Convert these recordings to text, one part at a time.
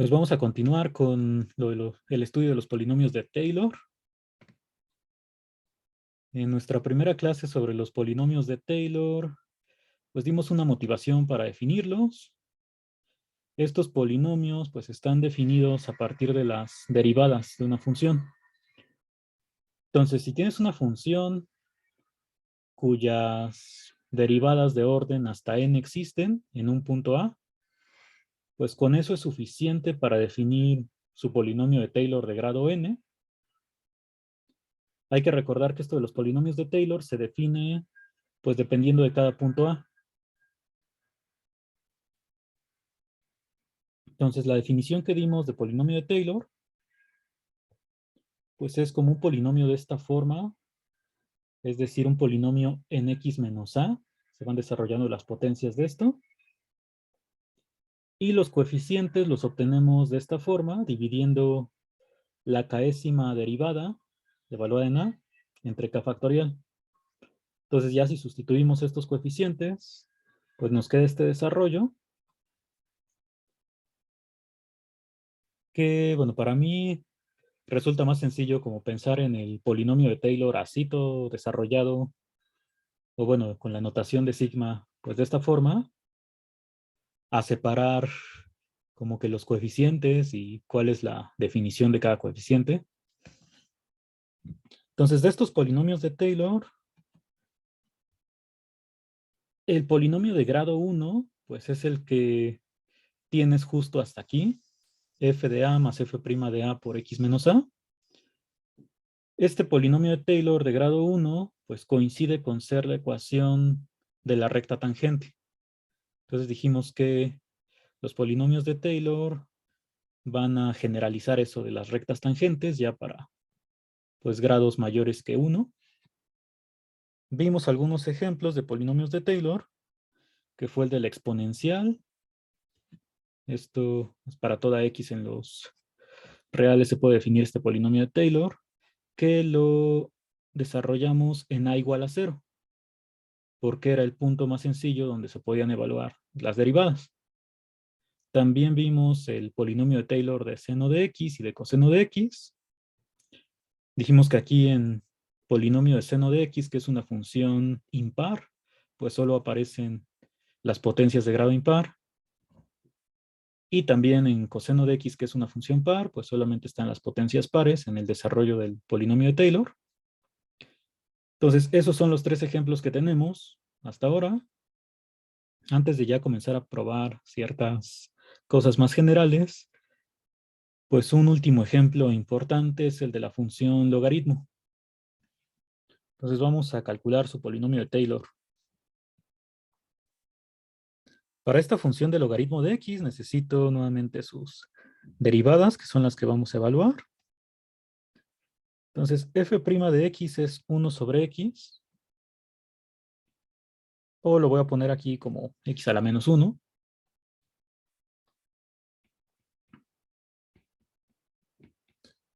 Pues vamos a continuar con el estudio de los polinomios de Taylor. En nuestra primera clase sobre los polinomios de Taylor, pues dimos una motivación para definirlos. Estos polinomios pues están definidos a partir de las derivadas de una función. Entonces, si tienes una función cuyas derivadas de orden hasta n existen en un punto A, pues con eso es suficiente para definir su polinomio de Taylor de grado n. Hay que recordar que esto de los polinomios de Taylor se define pues dependiendo de cada punto A. Entonces, la definición que dimos de polinomio de Taylor, pues es como un polinomio de esta forma, es decir, un polinomio en x menos a, se van desarrollando las potencias de esto, y los coeficientes los obtenemos de esta forma, dividiendo la késima derivada evaluada en a entre k factorial. Entonces, ya si sustituimos estos coeficientes, pues nos queda este desarrollo, que, bueno, para mí resulta más sencillo como pensar en el polinomio de Taylor así todo desarrollado, o bueno, con la notación de sigma, pues de esta forma, a separar como que los coeficientes y cuál es la definición de cada coeficiente. Entonces, de estos polinomios de Taylor, el polinomio de grado 1, pues es el que tienes justo hasta aquí, f de a más f' de a por x menos a. Este polinomio de Taylor de grado 1, pues coincide con ser la ecuación de la recta tangente. Entonces dijimos que los polinomios de Taylor van a generalizar eso de las rectas tangentes ya para pues grados mayores que 1. Vimos algunos ejemplos de polinomios de Taylor, que fue el de la exponencial. Esto es para toda x en los reales se puede definir este polinomio de Taylor, que lo desarrollamos en a igual a 0, porque era el punto más sencillo donde se podían evaluar las derivadas. También vimos el polinomio de Taylor de seno de x y de coseno de x. Dijimos que aquí en polinomio de seno de x, que es una función impar, pues solo aparecen las potencias de grado impar. Y también en coseno de x, que es una función par, pues solamente están las potencias pares en el desarrollo del polinomio de Taylor. Entonces, esos son los tres ejemplos que tenemos hasta ahora. Antes de ya comenzar a probar ciertas cosas más generales, pues un último ejemplo importante es el de la función logaritmo. Entonces vamos a calcular su polinomio de Taylor. Para esta función de logaritmo de x necesito nuevamente sus derivadas, que son las que vamos a evaluar. Entonces, f' de x es 1 sobre x, o lo voy a poner aquí como x a la menos 1.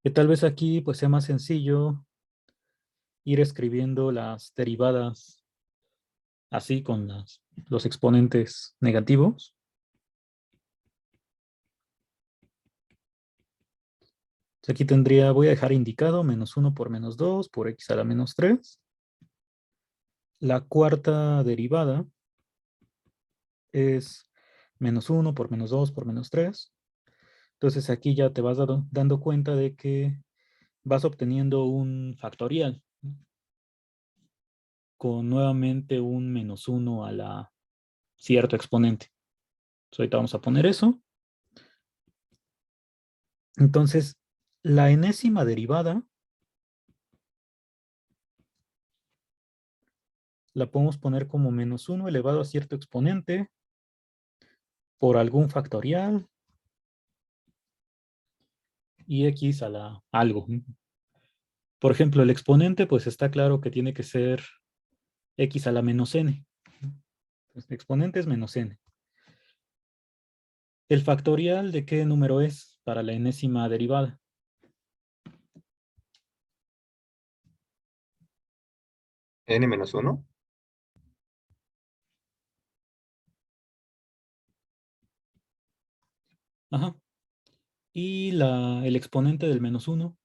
Que tal vez aquí pues sea más sencillo ir escribiendo las derivadas así con los exponentes negativos. Aquí tendría, voy a dejar indicado menos 1 por menos 2 por x a la menos 3. La cuarta derivada es menos 1 por menos 2 por menos 3. Entonces aquí ya te vas dando cuenta de que vas obteniendo un factorial, ¿no? Con nuevamente un menos 1 a la cierto exponente. Entonces ahorita vamos a poner eso. Entonces, la enésima derivada la podemos poner como menos 1 elevado a cierto exponente por algún factorial y x a la algo. Por ejemplo, el exponente, pues está claro que tiene que ser x a la menos n. Entonces, el exponente es menos n. ¿El factorial de qué número es para la enésima derivada? N menos 1. Ajá. Y el exponente del menos 1.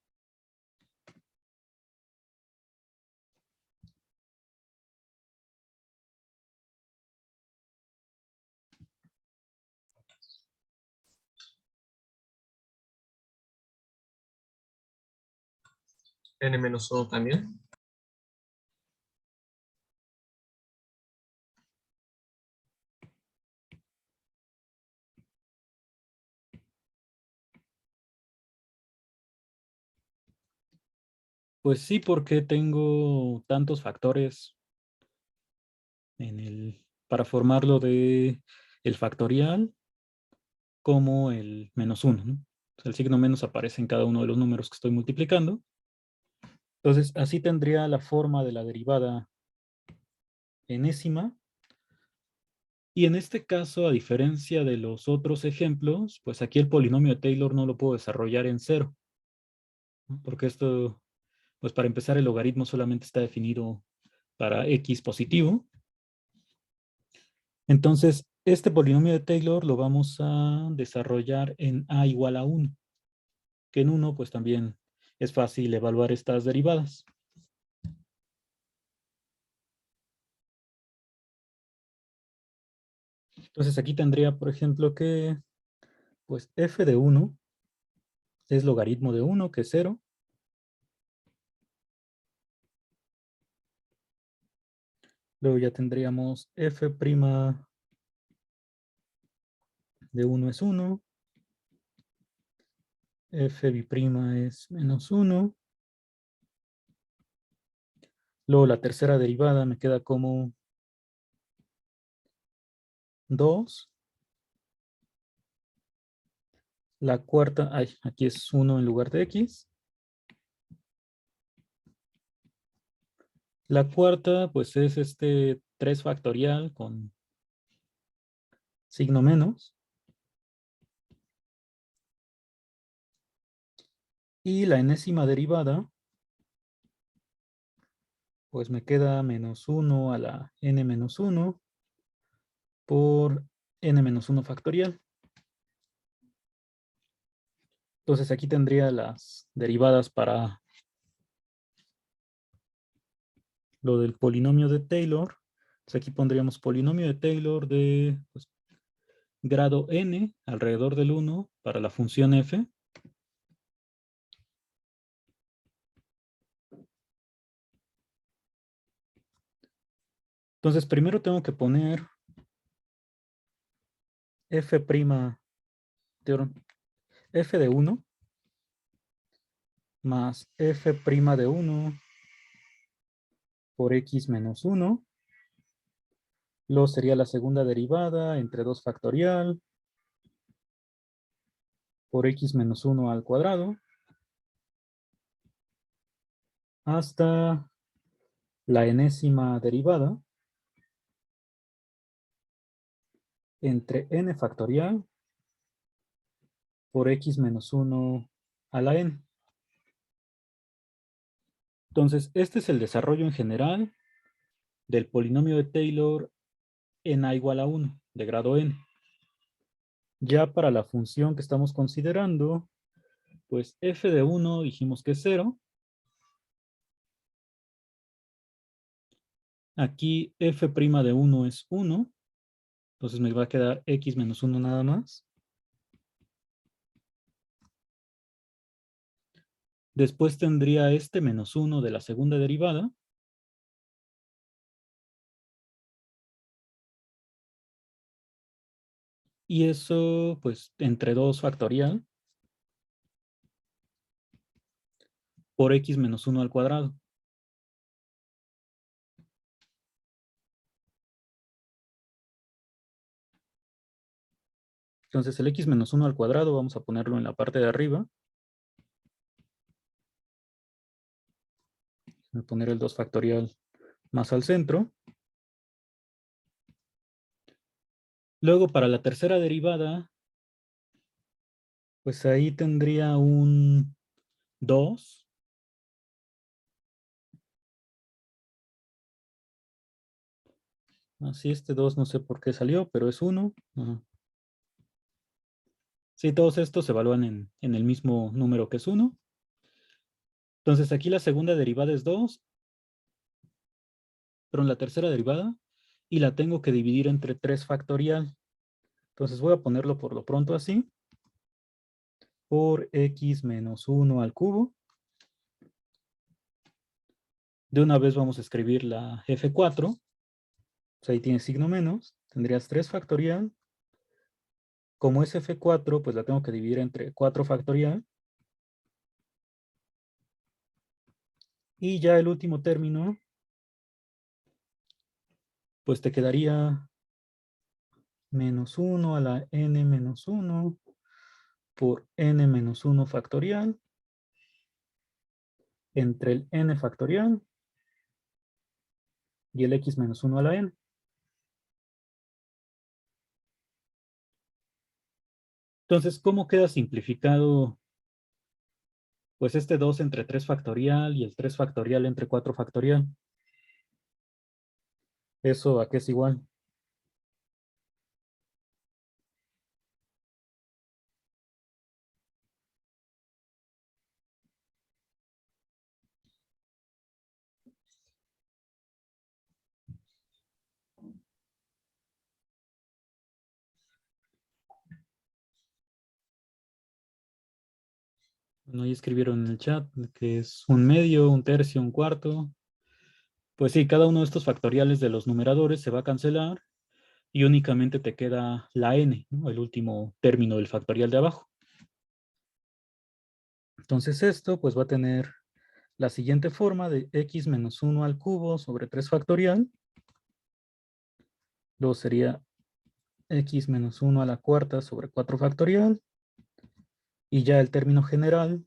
N-1 también. Pues sí, porque tengo tantos factores para formarlo de el factorial como el menos 1, ¿no? O sea, el signo menos aparece en cada uno de los números que estoy multiplicando. Entonces, así tendría la forma de la derivada enésima. Y en este caso, a diferencia de los otros ejemplos, pues aquí el polinomio de Taylor no lo puedo desarrollar en cero, ¿no? Porque esto, pues para empezar, el logaritmo solamente está definido para x positivo. Entonces, este polinomio de Taylor lo vamos a desarrollar en a igual a 1, que en 1 pues también es fácil evaluar estas derivadas. Entonces aquí tendría, por ejemplo, que pues f de 1 es logaritmo de 1, que es 0. Luego ya tendríamos f' de 1 es 1, f b' es menos 1. Luego la tercera derivada me queda como 2. La cuarta, ay, aquí es 1 en lugar de x. La cuarta, pues es este 3 factorial con signo menos. Y la enésima derivada, pues me queda menos 1 a la n menos 1 por n menos 1 factorial. Entonces aquí tendría las derivadas para lo del polinomio de Taylor. Entonces aquí pondríamos polinomio de Taylor de pues, grado n alrededor del 1 para la función f. Entonces primero tengo que poner f' de, f de 1 más f' de 1 por x menos 1. Luego sería la segunda derivada entre 2 factorial por x menos 1 al cuadrado hasta la enésima derivada entre n factorial por x menos 1 a la n. Entonces, este es el desarrollo en general del polinomio de Taylor en a igual a 1, de grado n. Ya para la función que estamos considerando, pues f de 1 dijimos que es 0. Aquí f' de 1 es 1. Entonces me va a quedar x menos 1 nada más. Después tendría este menos 1 de la segunda derivada. Y eso, pues, entre 2 factorial por x menos 1 al cuadrado. Entonces el x menos 1 al cuadrado vamos a ponerlo en la parte de arriba. Voy a poner el 2 factorial más al centro. Luego para la tercera derivada, pues ahí tendría un 2. Así este 2 no sé por qué salió, pero es 1. Ajá. Sí, todos estos se evalúan en el mismo número que es 1. Entonces aquí la segunda derivada es 2, pero en la tercera derivada, y la tengo que dividir entre 3 factorial. Entonces voy a ponerlo por lo pronto así, por x menos 1 al cubo. De una vez vamos a escribir la f4, pues ahí tiene signo menos, tendrías 3 factorial. Como es f4, pues la tengo que dividir entre 4 factorial. Y ya el último término, pues te quedaría menos 1 a la n menos 1 por n menos 1 factorial entre el n factorial y el x menos 1 a la n. Entonces, ¿cómo queda simplificado pues este 2 entre 3 factorial y el 3 factorial entre 4 factorial? ¿Eso a qué es igual? Bueno, ahí escribieron en el chat que es un medio, un tercio, un cuarto. Pues sí, cada uno de estos factoriales de los numeradores se va a cancelar y únicamente te queda la n, ¿no? El último término del factorial de abajo. Entonces esto pues va a tener la siguiente forma de x menos 1 al cubo sobre 3 factorial. Luego sería x menos 1 a la cuarta sobre 4 factorial. Y ya el término general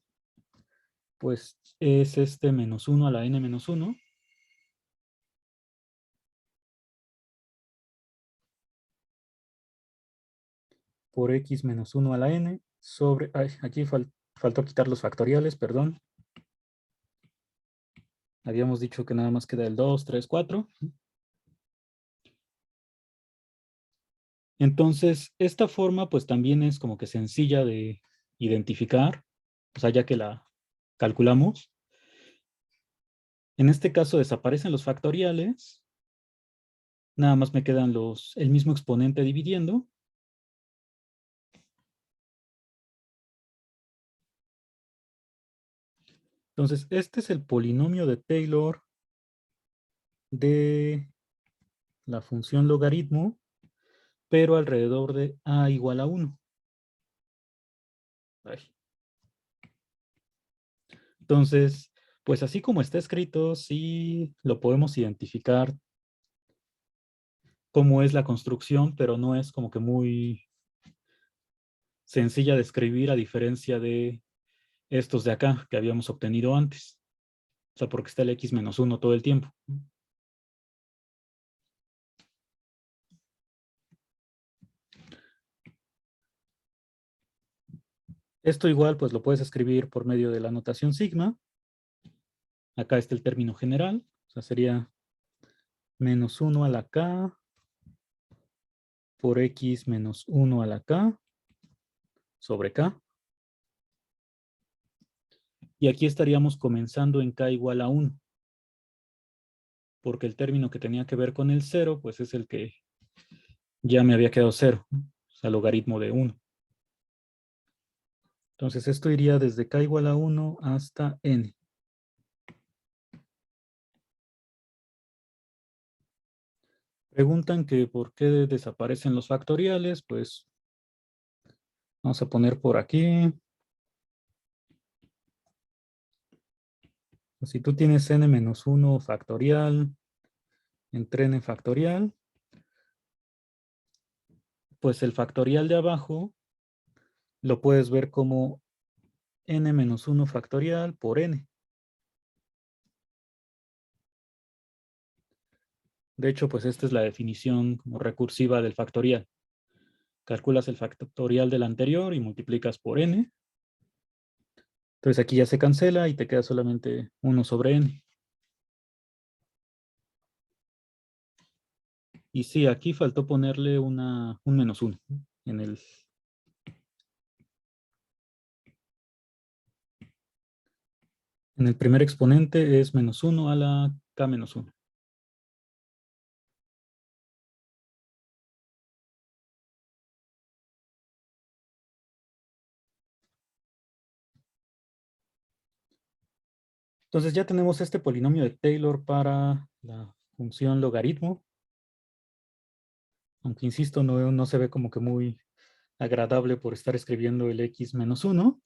pues es este menos 1 a la n menos 1. Por x menos 1 a la n sobre... Ay, aquí faltó quitar los factoriales, perdón. Habíamos dicho que nada más queda el 2, 3, 4. Entonces, esta forma pues también es como que sencilla de identificar, o sea, ya que la calculamos. En este caso desaparecen los factoriales. Nada más me quedan el mismo exponente dividiendo. Entonces, este es el polinomio de Taylor de la función logaritmo, pero alrededor de a igual a 1. Ay. Entonces, pues así como está escrito, sí lo podemos identificar cómo es la construcción, pero no es como que muy sencilla de escribir a diferencia de estos de acá que habíamos obtenido antes. O sea, porque está el x menos 1 todo el tiempo. Esto igual pues lo puedes escribir por medio de la notación sigma. Acá está el término general. O sea, sería menos 1 a la k por x menos 1 a la k sobre k. Y aquí estaríamos comenzando en k igual a 1. Porque el término que tenía que ver con el 0, pues es el que ya me había quedado 0. O sea, logaritmo de 1. Entonces esto iría desde k igual a 1 hasta n. Preguntan que por qué desaparecen los factoriales. Pues vamos a poner por aquí. Si tú tienes n menos 1 factorial entre n factorial, pues el factorial de abajo lo puedes ver como n menos 1 factorial por n. De hecho, pues esta es la definición como recursiva del factorial. Calculas el factorial del anterior y multiplicas por n. Entonces aquí ya se cancela y te queda solamente 1 sobre n. Y sí, aquí faltó ponerle un menos 1 en el En el primer exponente es menos 1 a la k menos 1. Entonces ya tenemos este polinomio de Taylor para la función logaritmo. Aunque insisto, no se ve como que muy agradable por estar escribiendo el x menos 1.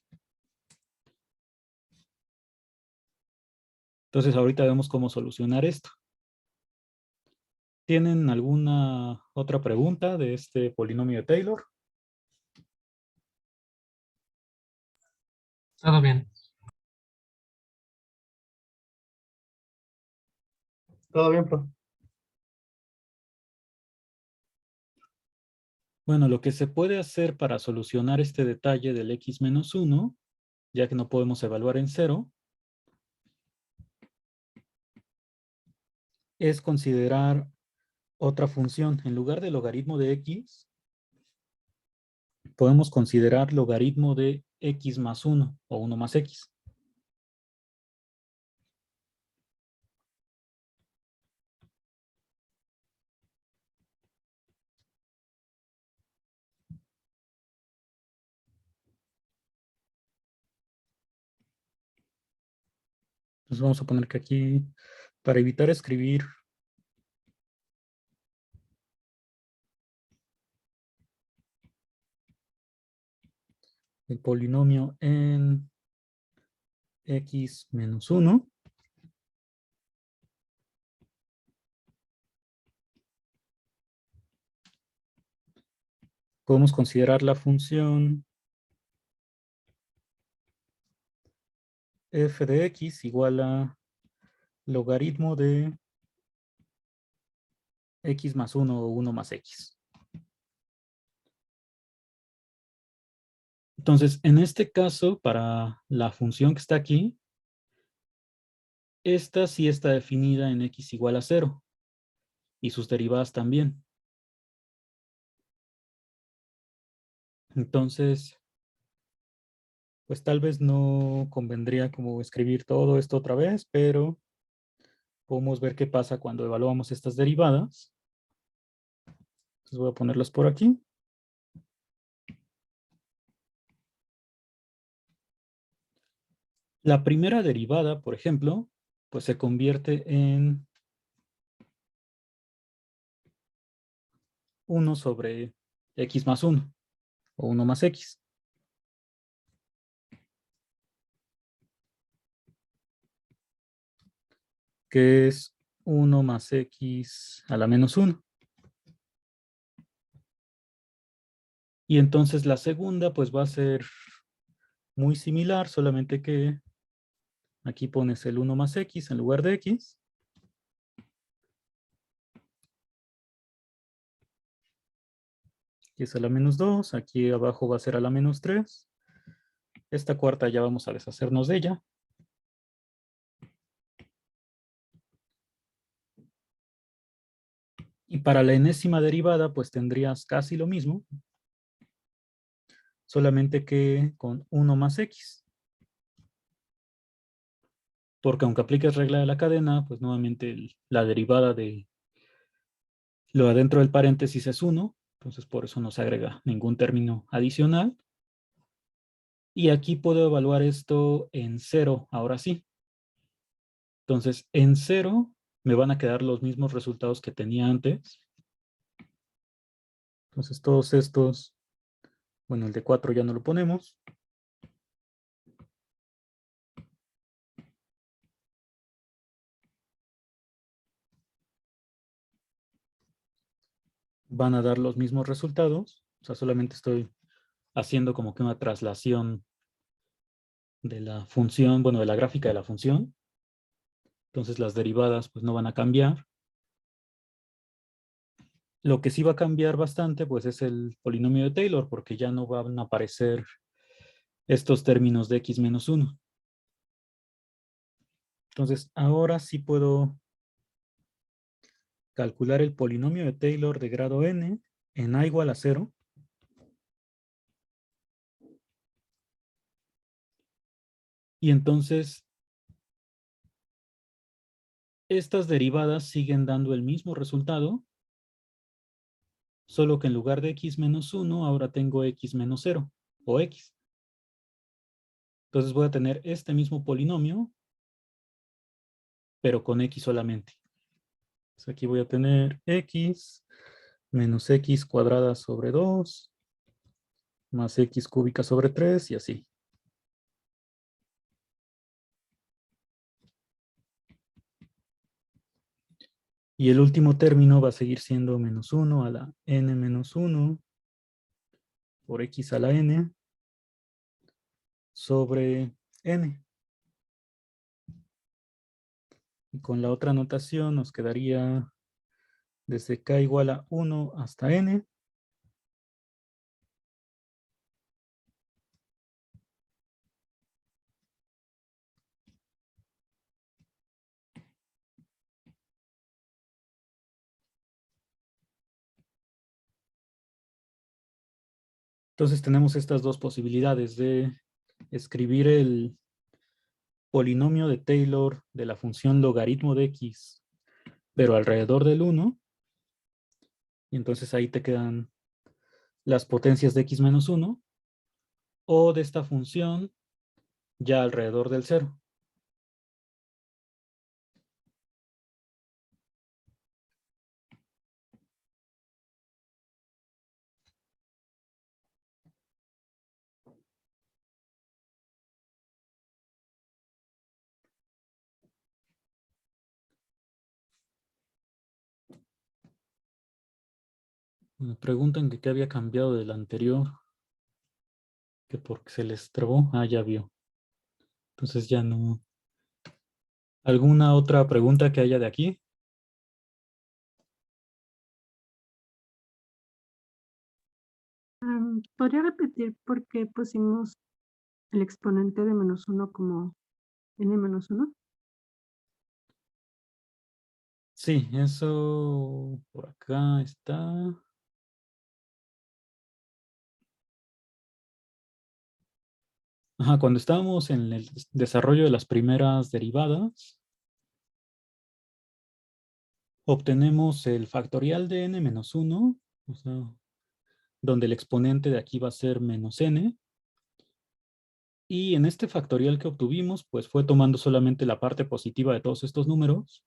Entonces ahorita vemos cómo solucionar esto. ¿Tienen alguna otra pregunta de este polinomio de Taylor? Todo bien. Todo bien, profe. Bueno, lo que se puede hacer para solucionar este detalle del x menos 1, ya que no podemos evaluar en 0, es considerar otra función. En lugar de logaritmo de x, podemos considerar logaritmo de x más 1 o 1 más x. Entonces vamos a poner que aquí, para evitar escribir el polinomio en x menos 1, podemos considerar la función f de x igual a logaritmo de x más 1 o 1 más x. Entonces, en este caso, para la función que está aquí, esta sí está definida en x igual a 0 y sus derivadas también. Entonces, pues tal vez no convendría como escribir todo esto otra vez, pero podemos ver qué pasa cuando evaluamos estas derivadas. Entonces voy a ponerlas por aquí. La primera derivada, por ejemplo, pues se convierte en 1 sobre x más 1 o 1 más x. Que es 1 más x a la menos 1. Y entonces la segunda pues va a ser muy similar, solamente que aquí pones el 1 más x en lugar de x. Aquí es a la menos 2, aquí abajo va a ser a la menos 3. Esta cuarta ya vamos a deshacernos de ella. Y para la enésima derivada pues tendrías casi lo mismo, solamente que con 1 más x. Porque aunque apliques regla de la cadena, pues nuevamente la derivada de lo adentro del paréntesis es 1, entonces por eso no se agrega ningún término adicional. Y aquí puedo evaluar esto en 0, ahora sí. Entonces, en 0 me van a quedar los mismos resultados que tenía antes. Entonces, todos estos, bueno, el de 4 ya no lo ponemos. Van a dar los mismos resultados. O sea, solamente estoy haciendo como que una traslación de la función, bueno, de la gráfica de la función. Entonces, las derivadas pues no van a cambiar. Lo que sí va a cambiar bastante pues es el polinomio de Taylor, porque ya no van a aparecer estos términos de x menos 1. Entonces, ahora sí puedo calcular el polinomio de Taylor de grado n en a igual a 0. Y entonces Estas derivadas siguen dando el mismo resultado, solo que en lugar de x menos 1, ahora tengo x menos 0, o x. Entonces voy a tener este mismo polinomio, pero con x solamente. Entonces aquí voy a tener x menos x cuadrada sobre 2, más x cúbica sobre 3, y así. Y el último término va a seguir siendo menos 1 a la n menos 1 por x a la n sobre n. Y con la otra notación nos quedaría desde k igual a 1 hasta n. Entonces tenemos estas dos posibilidades de escribir el polinomio de Taylor de la función logaritmo de x, pero alrededor del 1. Y entonces ahí te quedan las potencias de x menos 1, o de esta función ya alrededor del 0. Me preguntan que qué había cambiado del anterior, que porque se les trabó. Ah, ya vio. Entonces ya no. ¿Alguna otra pregunta que haya de aquí? ¿Podría repetir por qué pusimos el exponente de menos 1 como n menos 1? Sí, eso por acá está. Ajá, cuando estábamos en el desarrollo de las primeras derivadas, obtenemos el factorial de n menos 1, o sea, donde el exponente de aquí va a ser menos n. Y en este factorial que obtuvimos, pues fue tomando solamente la parte positiva de todos estos números,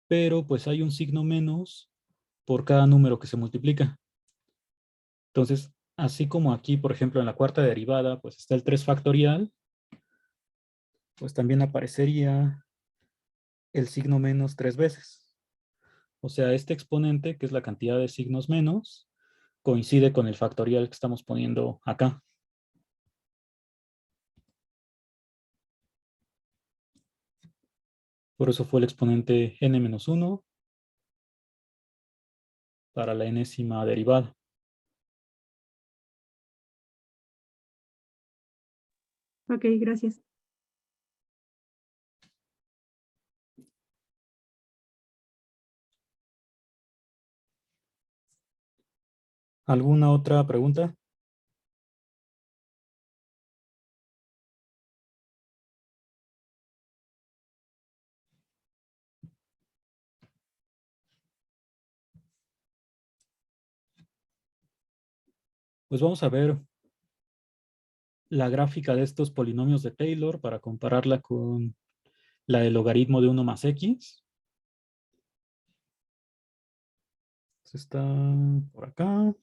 pero pues hay un signo menos por cada número que se multiplica. Entonces, así como aquí, por ejemplo, en la cuarta derivada, pues está el 3 factorial, pues también aparecería el signo menos 3 veces. O sea, este exponente, que es la cantidad de signos menos, coincide con el factorial que estamos poniendo acá. Por eso fue el exponente n-1 para la enésima derivada. Ok, gracias. ¿Alguna otra pregunta? Pues vamos a ver la gráfica de estos polinomios de Taylor para compararla con la del logaritmo de 1 más x. Está por acá.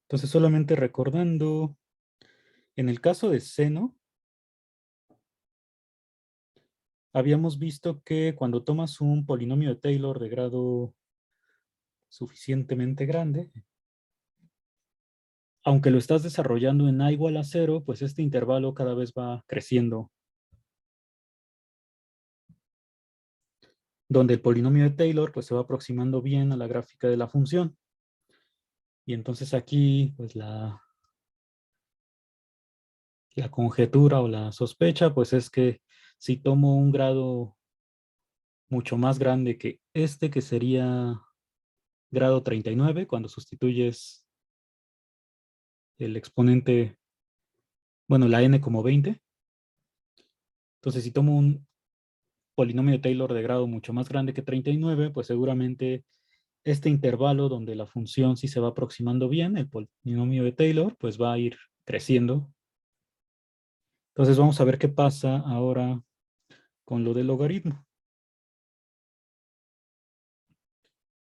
Entonces, solamente recordando, en el caso de seno, habíamos visto que cuando tomas un polinomio de Taylor de grado suficientemente grande, aunque lo estás desarrollando en a igual a 0, pues este intervalo cada vez va creciendo, donde el polinomio de Taylor pues se va aproximando bien a la gráfica de la función. Y entonces aquí pues la conjetura o la sospecha pues es que si tomo un grado mucho más grande que este, que sería grado 39, cuando sustituyes el exponente, bueno, la n como 20. Entonces, si tomo un polinomio de Taylor de grado mucho más grande que 39, pues seguramente este intervalo donde la función sí se va aproximando bien, el polinomio de Taylor, pues va a ir creciendo. Entonces vamos a ver qué pasa ahora con lo del logaritmo.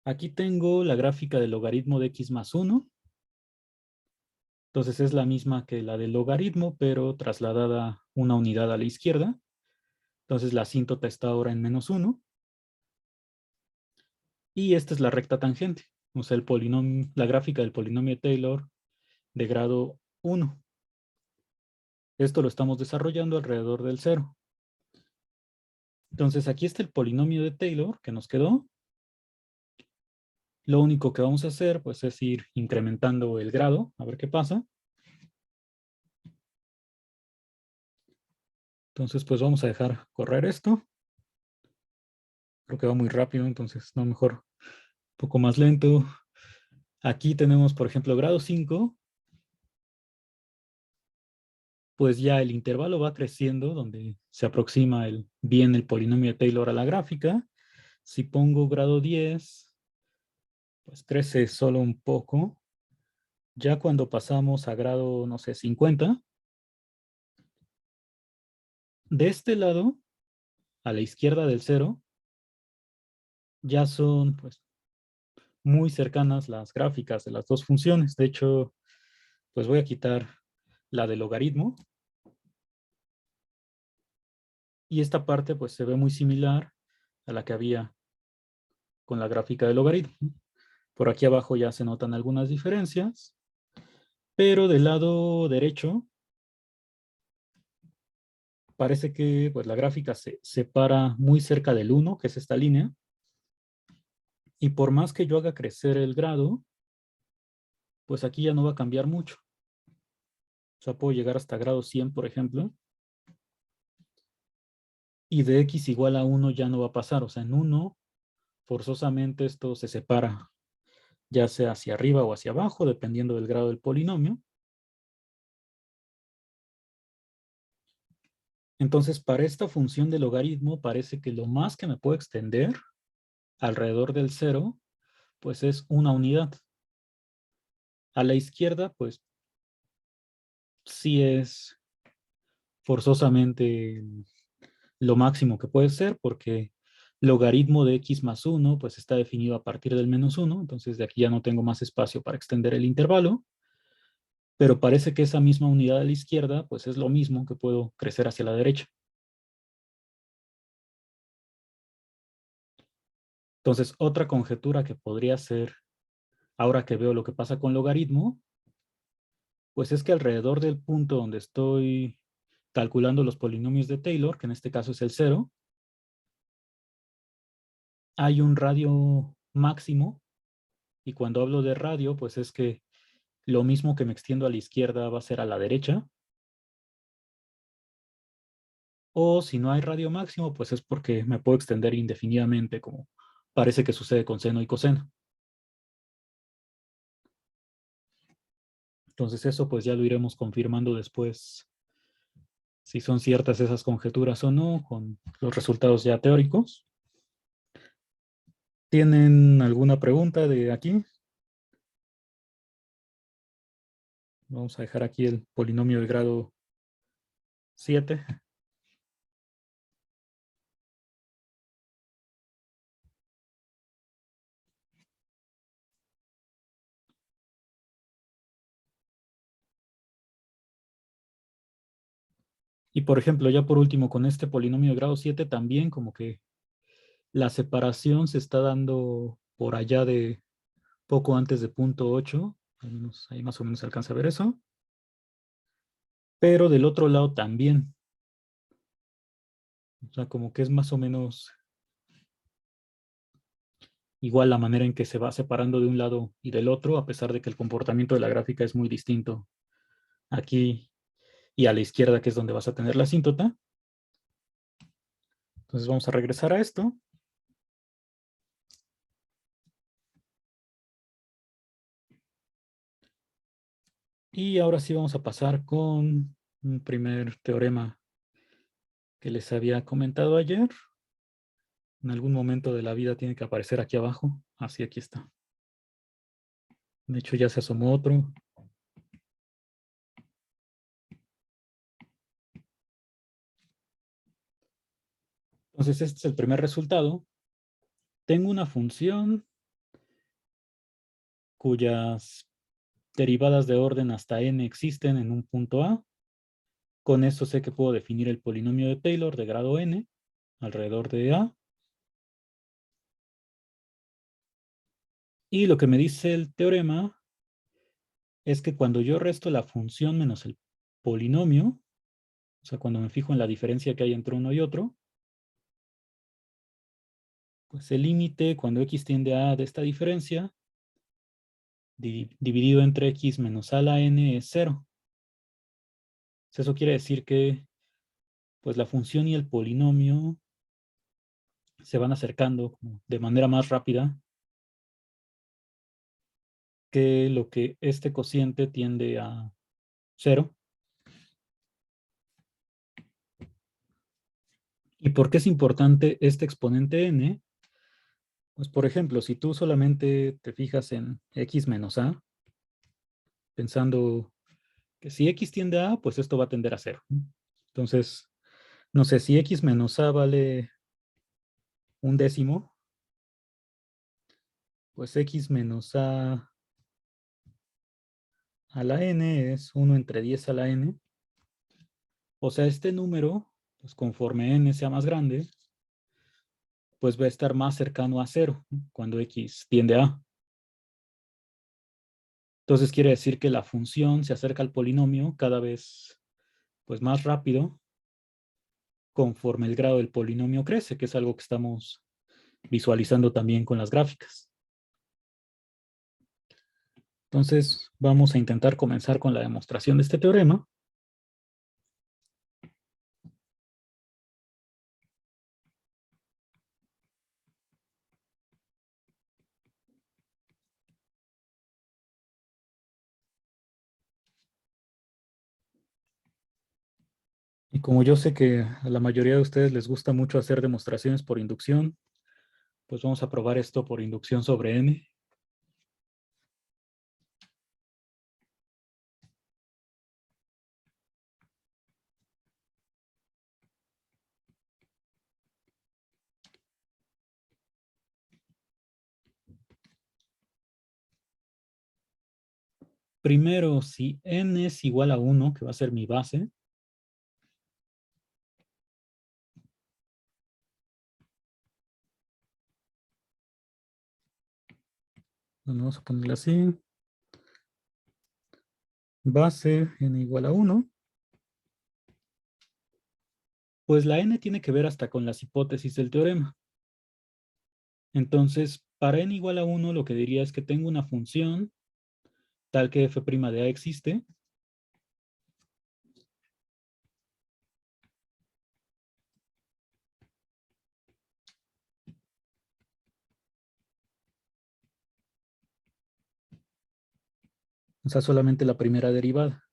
Aquí tengo la gráfica del logaritmo de x más 1. Entonces es la misma que la del logaritmo, pero trasladada una unidad a la izquierda. Entonces la asíntota está ahora en -1. Y esta es la recta tangente. O sea, la gráfica del polinomio de Taylor de grado 1. Esto lo estamos desarrollando alrededor del 0. Entonces aquí está el polinomio de Taylor que nos quedó. Lo único que vamos a hacer pues es ir incrementando el grado, a ver qué pasa. Entonces pues vamos a dejar correr esto. Creo que va muy rápido, entonces no, mejor un poco más lento. Aquí tenemos, por ejemplo, grado 5. Pues ya el intervalo va creciendo, donde se aproxima bien el polinomio de Taylor a la gráfica. Si pongo grado 10, pues crece solo un poco. Ya cuando pasamos a grado, no sé, 50, de este lado, a la izquierda del 0, ya son pues muy cercanas las gráficas de las dos funciones. De hecho, pues voy a quitar la del logaritmo. Y esta parte pues se ve muy similar a la que había con la gráfica del logaritmo. Por aquí abajo ya se notan algunas diferencias, pero del lado derecho parece que pues, la gráfica se separa muy cerca del 1, que es esta línea, y por más que yo haga crecer el grado, pues aquí ya no va a cambiar mucho. O sea, puedo llegar hasta grado 100, por ejemplo, y de x igual a 1 ya no va a pasar. O sea, en 1 forzosamente esto se separa, ya sea hacia arriba o hacia abajo, dependiendo del grado del polinomio. Entonces, para esta función de logaritmo, parece que lo más que me puedo extender alrededor del 0, pues es una unidad. A la izquierda, pues sí es forzosamente lo máximo que puede ser, porque logaritmo de x más 1, pues está definido a partir del -1, entonces de aquí ya no tengo más espacio para extender el intervalo, pero parece que esa misma unidad a la izquierda, pues es lo mismo que puedo crecer hacia la derecha. Entonces, otra conjetura que podría ser, ahora que veo lo que pasa con logaritmo, pues es que alrededor del punto donde estoy calculando los polinomios de Taylor, que en este caso es el 0, hay un radio máximo, y cuando hablo de radio, pues es que lo mismo que me extiendo a la izquierda va a ser a la derecha, o si no hay radio máximo, pues es porque me puedo extender indefinidamente, como parece que sucede con seno y coseno. Entonces eso pues ya lo iremos confirmando después, si son ciertas esas conjeturas o no, con los resultados ya teóricos. ¿Tienen alguna pregunta de aquí? Vamos a dejar aquí el polinomio de grado 7. Y por ejemplo, ya por último, con este polinomio de grado 7 también como que la separación se está dando por allá de poco antes de punto 8. Al menos ahí más o menos se alcanza a ver eso. Pero del otro lado también. O sea, como que es más o menos igual la manera en que se va separando de un lado y del otro, a pesar de que el comportamiento de la gráfica es muy distinto aquí y a la izquierda, que es donde vas a tener la asíntota. Entonces vamos a regresar a esto. Y ahora sí vamos a pasar con un primer teorema que les había comentado ayer. En algún momento de la vida tiene que aparecer aquí abajo. Así, aquí está. De hecho, ya se asomó otro. Entonces, este es el primer resultado. Tengo una función cuyas derivadas de orden hasta n existen en un punto A. Con esto sé que puedo definir el polinomio de Taylor de grado n alrededor de A. Y lo que me dice el teorema es que cuando yo resto la función menos el polinomio, o sea, cuando me fijo en la diferencia que hay entre uno y otro, pues el límite cuando x tiende a de esta diferencia dividido entre x menos a la n es 0. Eso quiere decir que pues la función y el polinomio se van acercando de manera más rápida que lo que este cociente tiende a 0. ¿Y por qué es importante este exponente n? Pues por ejemplo, si tú solamente te fijas en x menos a, pensando que si x tiende a A, pues esto va a tender a 0. Entonces, no sé, si x menos a vale 1/10, pues x menos a la n es 1 entre 10 a la n. O sea, este número, pues conforme n sea más grande, pues va a estar más cercano a 0 cuando x tiende a A. Entonces quiere decir que la función se acerca al polinomio cada vez pues, más rápido conforme el grado del polinomio crece, que es algo que estamos visualizando también con las gráficas. Entonces vamos a intentar comenzar con la demostración de este teorema. Y como yo sé que a la mayoría de ustedes les gusta mucho hacer demostraciones por inducción, pues vamos a probar esto por inducción sobre n. Primero, si n es igual a 1, que va a ser mi base, bueno, vamos a ponerle así, base n igual a 1, pues la n tiene que ver hasta con las hipótesis del teorema. Entonces, para n igual a 1, lo que diría es que tengo una función tal que f' de a existe. O sea, solamente la primera derivada.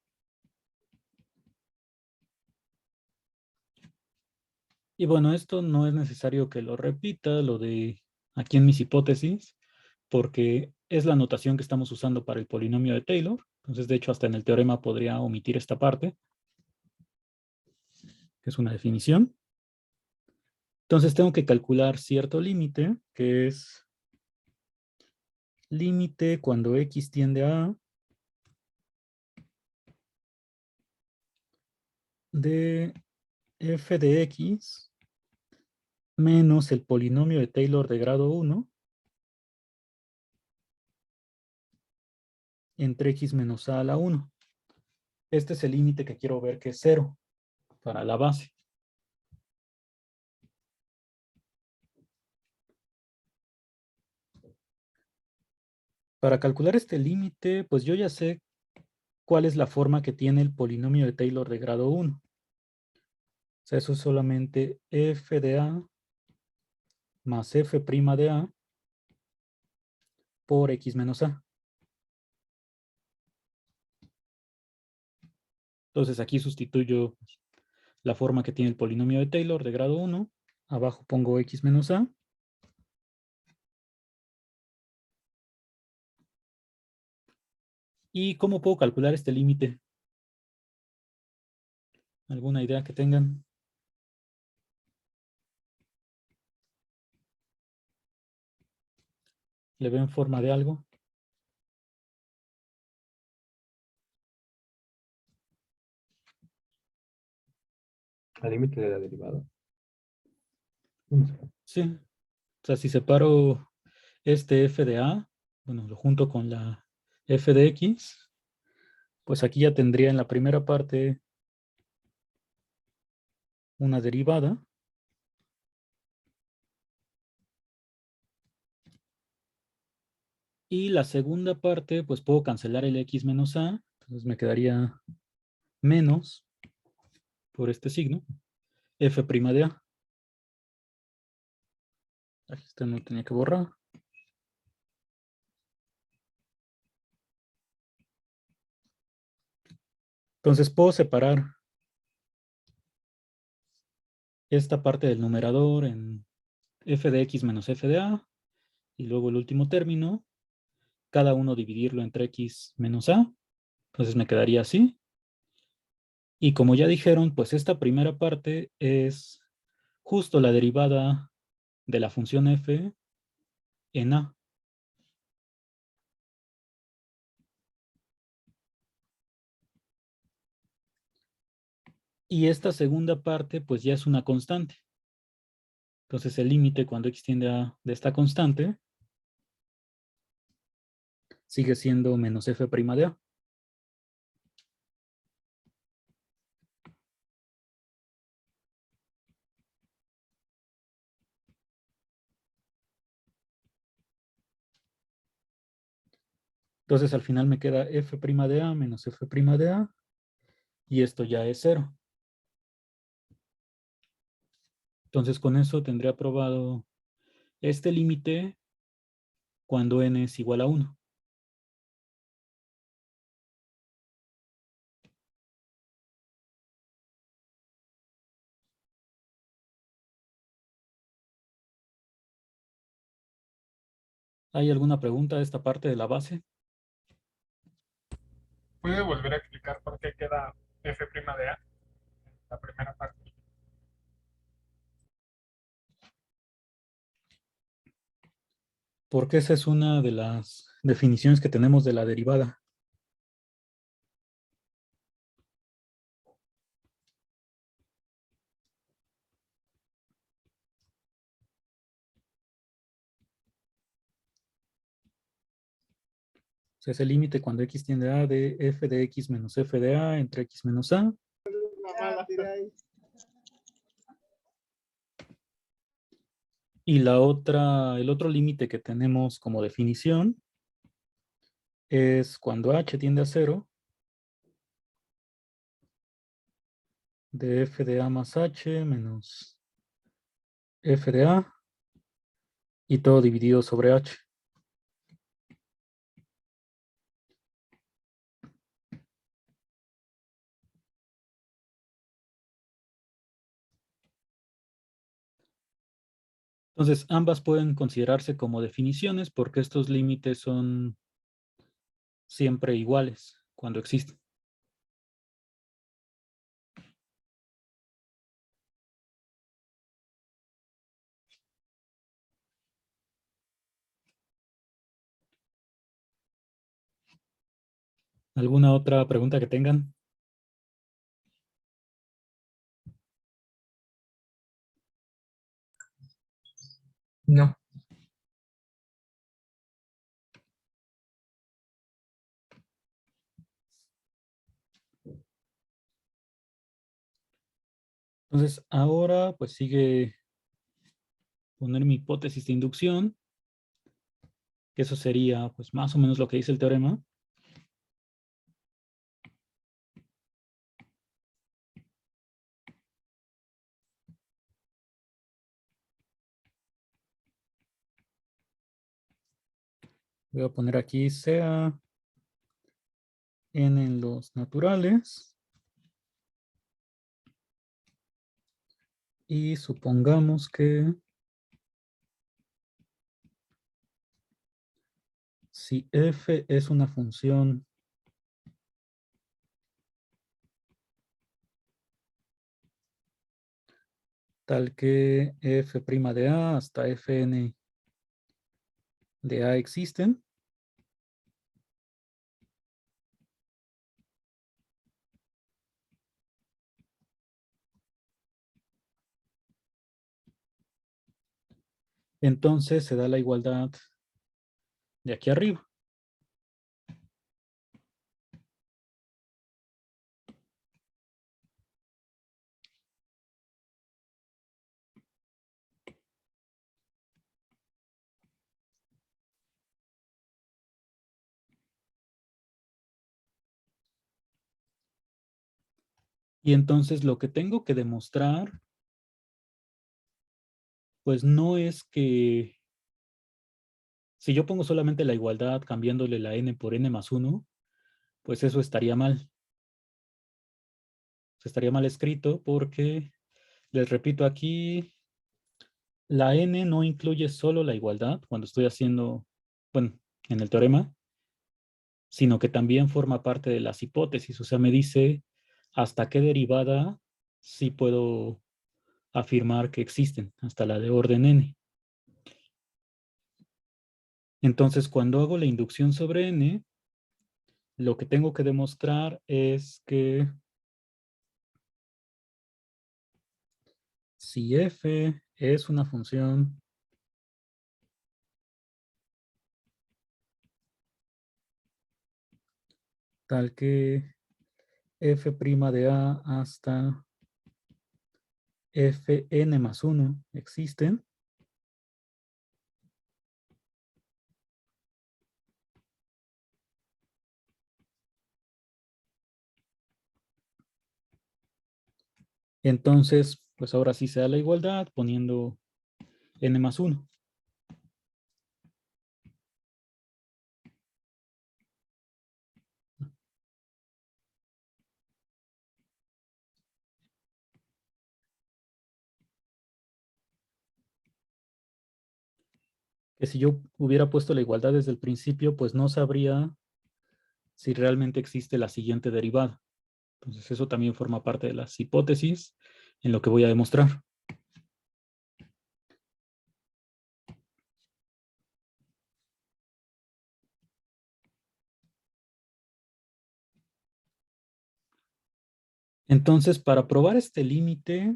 Y bueno, esto no es necesario que lo repita, lo de aquí en mis hipótesis, porque es la notación que estamos usando para el polinomio de Taylor. Entonces, de hecho, hasta en el teorema podría omitir esta parte, que es una definición. Entonces, tengo que calcular cierto límite, que es límite cuando x tiende a de f de x menos el polinomio de Taylor de grado 1 entre x menos a la 1. Este es el límite que quiero ver que es 0 para la base. Para calcular este límite, pues yo ya sé cuál es la forma que tiene el polinomio de Taylor de grado 1. O sea, eso es solamente f de a más f' de a por x menos a. Entonces aquí sustituyo la forma que tiene el polinomio de Taylor de grado 1. Abajo pongo x menos a. ¿Y cómo puedo calcular este límite? ¿Alguna idea que tengan? ¿Le ven forma de algo? Al límite de la derivada. No sé. Sí. O sea, si separo este f de a, bueno, lo junto con la f de x, pues aquí ya tendría en la primera parte una derivada. Y la segunda parte, pues puedo cancelar el x menos a, entonces me quedaría menos por este signo, f' de a. Aquí este no tenía que borrar. Entonces puedo separar esta parte del numerador en f de x menos f de a, y luego el último término, cada uno dividirlo entre x menos a. Entonces me quedaría así. Y como ya dijeron, pues esta primera parte es justo la derivada de la función f en a. Y esta segunda parte, pues ya es una constante. Entonces el límite cuando x tiende a de esta constante sigue siendo menos f' de a. Entonces al final me queda f' de a menos f' de a, y esto ya es 0. Entonces con eso tendré aprobado este límite cuando n es igual a 1. ¿Hay alguna pregunta de esta parte de la base? ¿Puede volver a explicar por qué queda f' de a en la primera parte? Porque esa es una de las definiciones que tenemos de la derivada. O sea, es el límite cuando x tiende a de f de x menos f de a entre x menos a. Y la otra, el otro límite que tenemos como definición es cuando h tiende a 0 de f de a más h menos f de a y todo dividido sobre h. Entonces, ambas pueden considerarse como definiciones porque estos límites son siempre iguales cuando existen. ¿Alguna otra pregunta que tengan? No. Entonces, ahora pues sigue poner mi hipótesis de inducción, que eso sería pues más o menos lo que dice el teorema. Voy a poner aquí sea n en los naturales. Y supongamos que si f es una función tal que f' de A hasta fn de A existen. Entonces se da la igualdad de aquí arriba. Y entonces lo que tengo que demostrar, pues no es que si yo pongo solamente la igualdad cambiándole la n por n más 1, pues eso estaría mal. Estaría mal escrito porque, les repito aquí, la n no incluye solo la igualdad cuando estoy haciendo, bueno, en el teorema, sino que también forma parte de las hipótesis. O sea, me dice hasta qué derivada sí puedo afirmar que existen, hasta la de orden n. Entonces, cuando hago la inducción sobre n, lo que tengo que demostrar es que si f es una función tal que f' de A hasta fn más 1 existen, entonces, pues ahora sí se da la igualdad poniendo n más 1. Que si yo hubiera puesto la igualdad desde el principio, pues no sabría si realmente existe la siguiente derivada. Entonces eso también forma parte de las hipótesis en lo que voy a demostrar. Entonces, para probar este límite,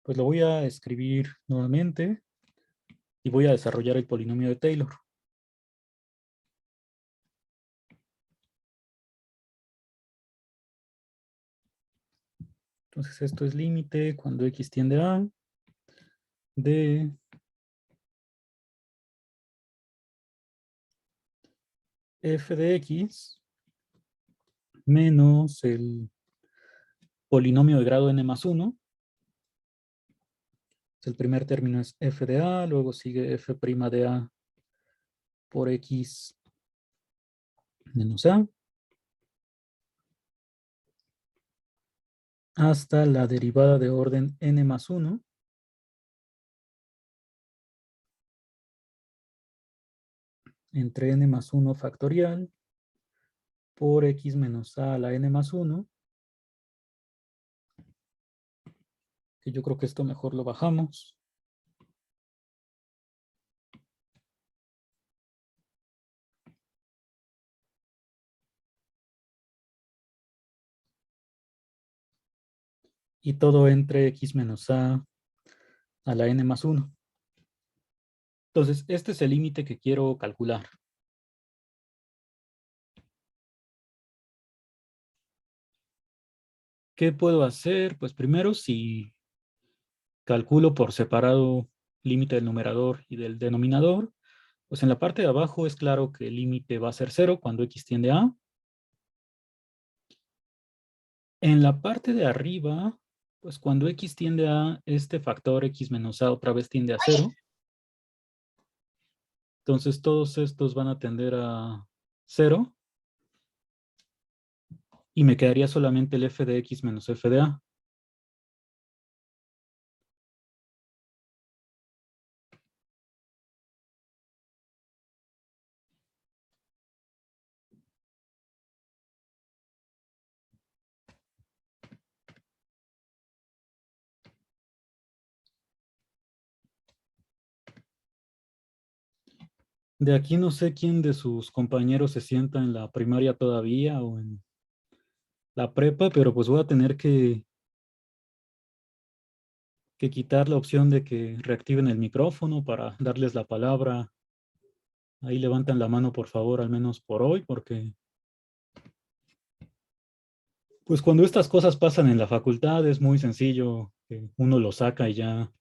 pues lo voy a escribir nuevamente y voy a desarrollar el polinomio de Taylor. Entonces esto es límite cuando x tiende a de f de x menos el polinomio de grado n más 1. El primer término es f de a, luego sigue f' de a por x menos a, hasta la derivada de orden n más 1 entre n más 1 factorial por x menos a la n más 1, que yo creo que esto mejor lo bajamos. Y todo entre x menos a la n más 1. Entonces, este es el límite que quiero calcular. ¿Qué puedo hacer? Pues primero, si calculo por separado límite del numerador y del denominador, pues en la parte de abajo es claro que el límite va a ser 0 cuando x tiende a. En la parte de arriba, pues cuando x tiende a, este factor x menos a otra vez tiende a 0. Entonces todos estos van a tender a 0. Y me quedaría solamente el f de x menos f de a. De aquí no sé quién de sus compañeros se sienta en la primaria todavía o en la prepa, pero pues voy a tener que quitar la opción de que reactiven el micrófono para darles la palabra. Ahí levantan la mano, por favor, al menos por hoy, porque pues cuando estas cosas pasan en la facultad es muy sencillo que uno lo saca y ya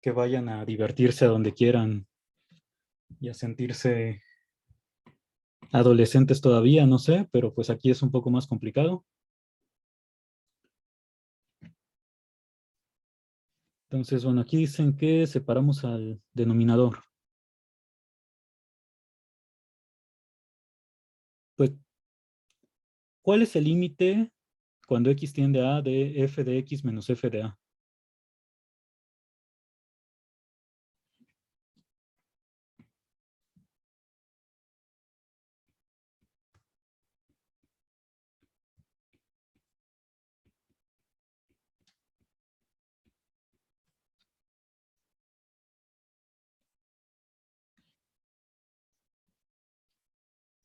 que vayan a divertirse a donde quieran y a sentirse adolescentes todavía, no sé, pero pues aquí es un poco más complicado. Entonces, bueno, aquí dicen que separamos al denominador. Pues, ¿cuál es el límite cuando x tiende a de f de x menos f de a?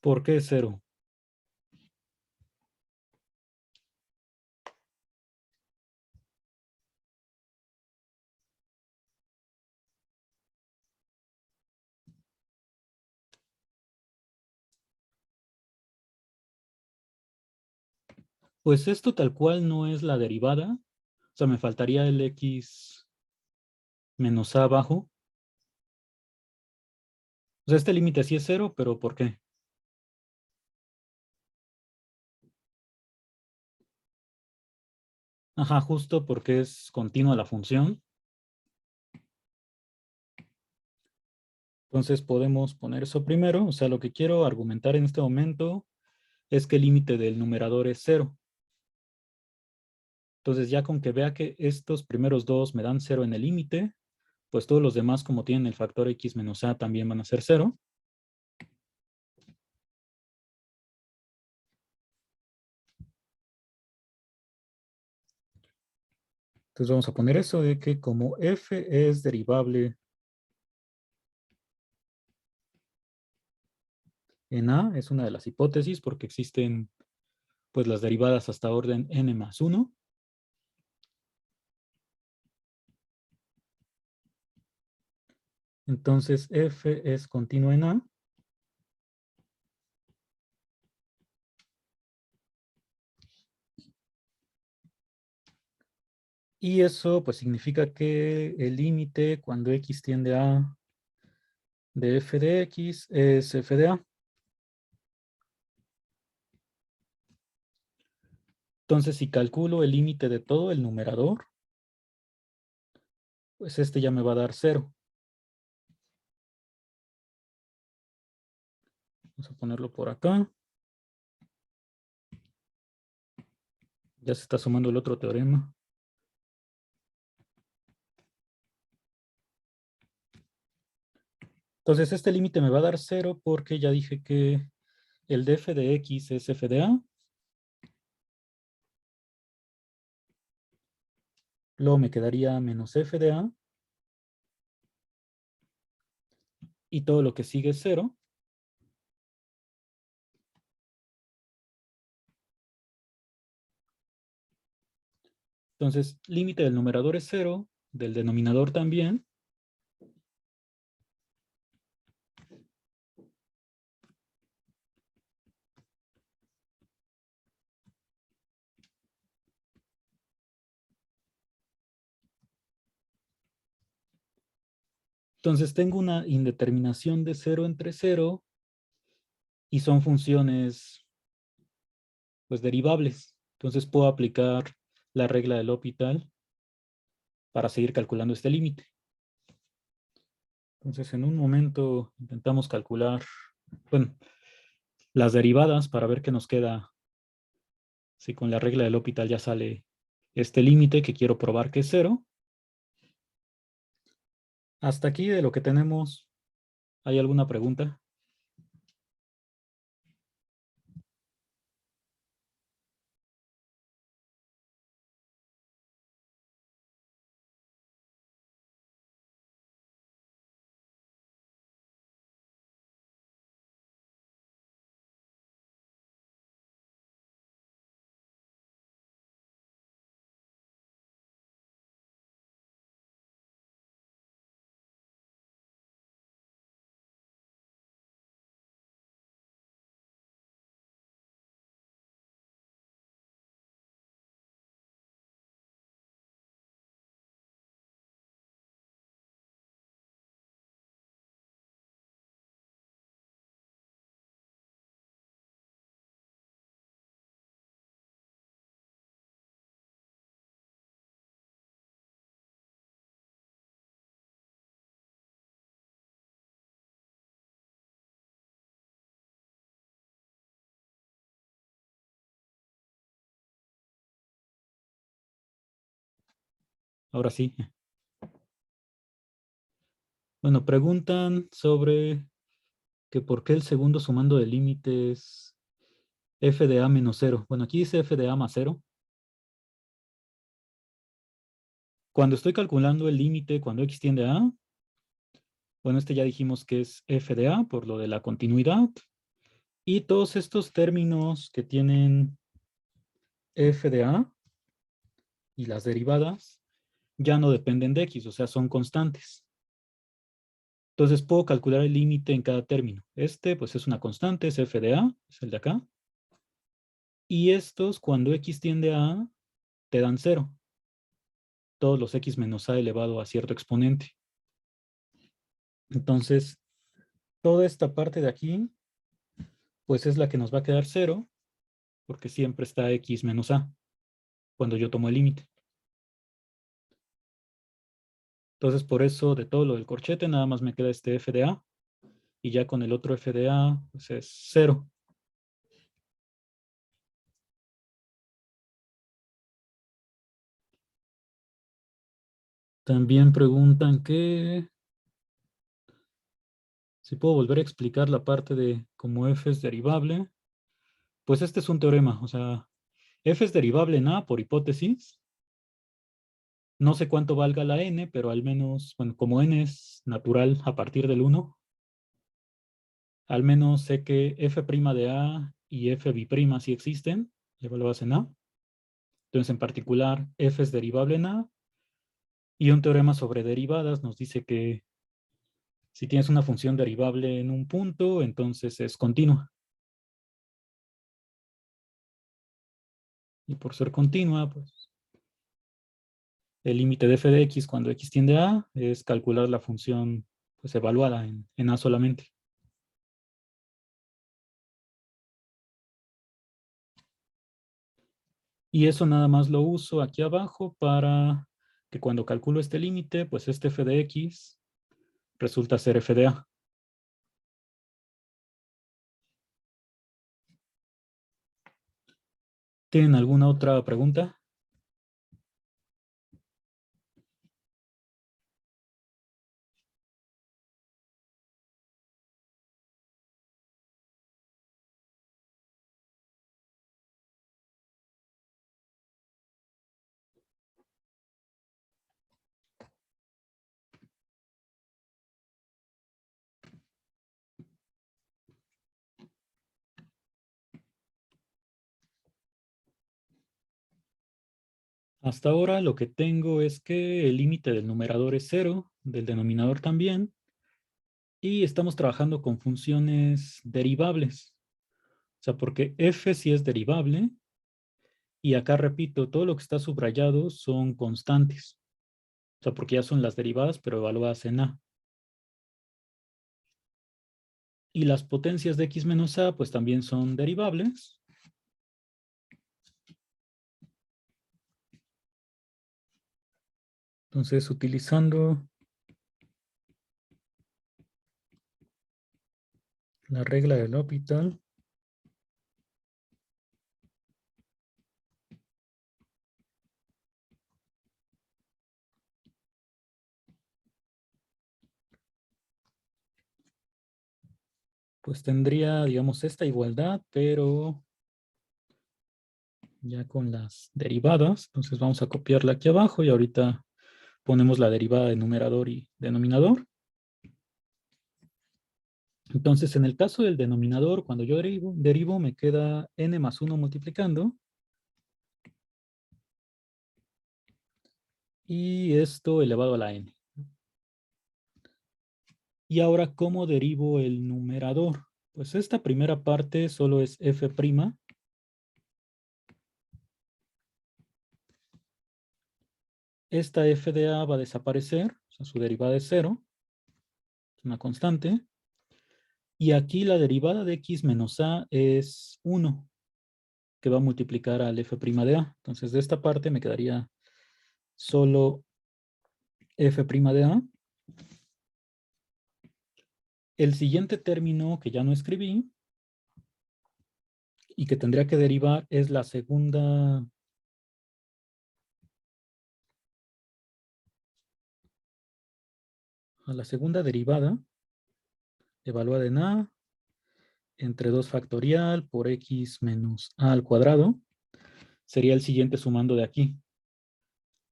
¿Por qué cero? Pues esto tal cual no es la derivada. O sea, me faltaría el x menos a abajo. O sea, este límite sí es cero, pero ¿por qué? Ajá, justo porque es continua la función. Entonces podemos poner eso primero. O sea, lo que quiero argumentar en este momento es que el límite del numerador es cero. Entonces ya con que vea que estos primeros dos me dan cero en el límite, pues todos los demás como tienen el factor x menos a también van a ser cero. Entonces vamos a poner eso de que como f es derivable en a, es una de las hipótesis porque existen pues las derivadas hasta orden n más 1. Entonces f es continuo en a. Y eso pues significa que el límite cuando x tiende a de f de x es f de a. Entonces si calculo el límite de todo el numerador, pues este ya me va a dar cero. Vamos a ponerlo por acá. Ya se está sumando el otro teorema. Entonces este límite me va a dar cero porque ya dije que el de f de x es f de a. Luego me quedaría menos f de a. Y todo lo que sigue es cero. Entonces, límite del numerador es cero, del denominador también. Entonces tengo una indeterminación de 0 entre 0 y son funciones pues derivables. Entonces puedo aplicar la regla del L'Hopital para seguir calculando este límite. Entonces en un momento intentamos calcular, bueno, las derivadas para ver qué nos queda si con la regla del L'Hopital ya sale este límite que quiero probar que es 0. Hasta aquí de lo que tenemos, ¿hay alguna pregunta? ahora sí. Bueno, preguntan sobre que por qué el segundo sumando de límite es f de a menos 0. Bueno, aquí dice f de a más 0. Cuando estoy calculando el límite, cuando x tiende a, bueno, este ya dijimos que es f de a por lo de la continuidad. Y todos estos términos que tienen f de a y las derivadas ya no dependen de x, o sea, son constantes. Entonces puedo calcular el límite en cada término. Este, pues es una constante, es f de a, es el de acá. Y estos, cuando x tiende a a, te dan 0. Todos los x menos a elevado a cierto exponente. Entonces, toda esta parte de aquí, pues es la que nos va a quedar 0, porque siempre está x menos a, cuando yo tomo el límite. Entonces, por eso, de todo lo del corchete, nada más me queda este f de a, y ya con el otro f de a, pues es 0. También preguntan que si puedo volver a explicar la parte de cómo f es derivable. Pues este es un teorema, o sea, f es derivable en a por hipótesis. No sé cuánto valga la n, pero al menos, bueno, como n es natural a partir del 1, al menos sé que f' de a y f bi'prima sí existen, evaluadas en a. Entonces, en particular, f es derivable en a. Y un teorema sobre derivadas nos dice que si tienes una función derivable en un punto, entonces es continua. Y por ser continua, pues el límite de f de x cuando x tiende a a es calcular la función pues evaluada en a solamente. Y eso nada más lo uso aquí abajo para que cuando calculo este límite, pues este f de x resulta ser f de a. ¿Tienen alguna otra pregunta? Hasta ahora lo que tengo es que el límite del numerador es 0, del denominador también, y estamos trabajando con funciones derivables. O sea, porque f sí es derivable, y acá repito, todo lo que está subrayado son constantes. O sea, porque ya son las derivadas, pero evaluadas en a. Y las potencias de x menos a, pues también son derivables. Entonces, utilizando la regla del L'Hopital, pues tendría, digamos, esta igualdad, pero ya con las derivadas. Entonces vamos a copiarla aquí abajo y ahorita ponemos la derivada de numerador y denominador. Entonces, en el caso del denominador, cuando yo derivo me queda n más 1 multiplicando. Y esto elevado a la n. Y ahora, ¿cómo derivo el numerador? Pues esta primera parte solo es f'. Esta f de a va a desaparecer, o sea, su derivada es 0. Es una constante. Y aquí la derivada de x menos a es 1, que va a multiplicar al f' de a. Entonces, de esta parte me quedaría solo f' de a. El siguiente término que ya no escribí y que tendría que derivar es la segunda a la segunda derivada, evaluada en a, entre 2 factorial por x menos a al cuadrado, sería el siguiente sumando de aquí.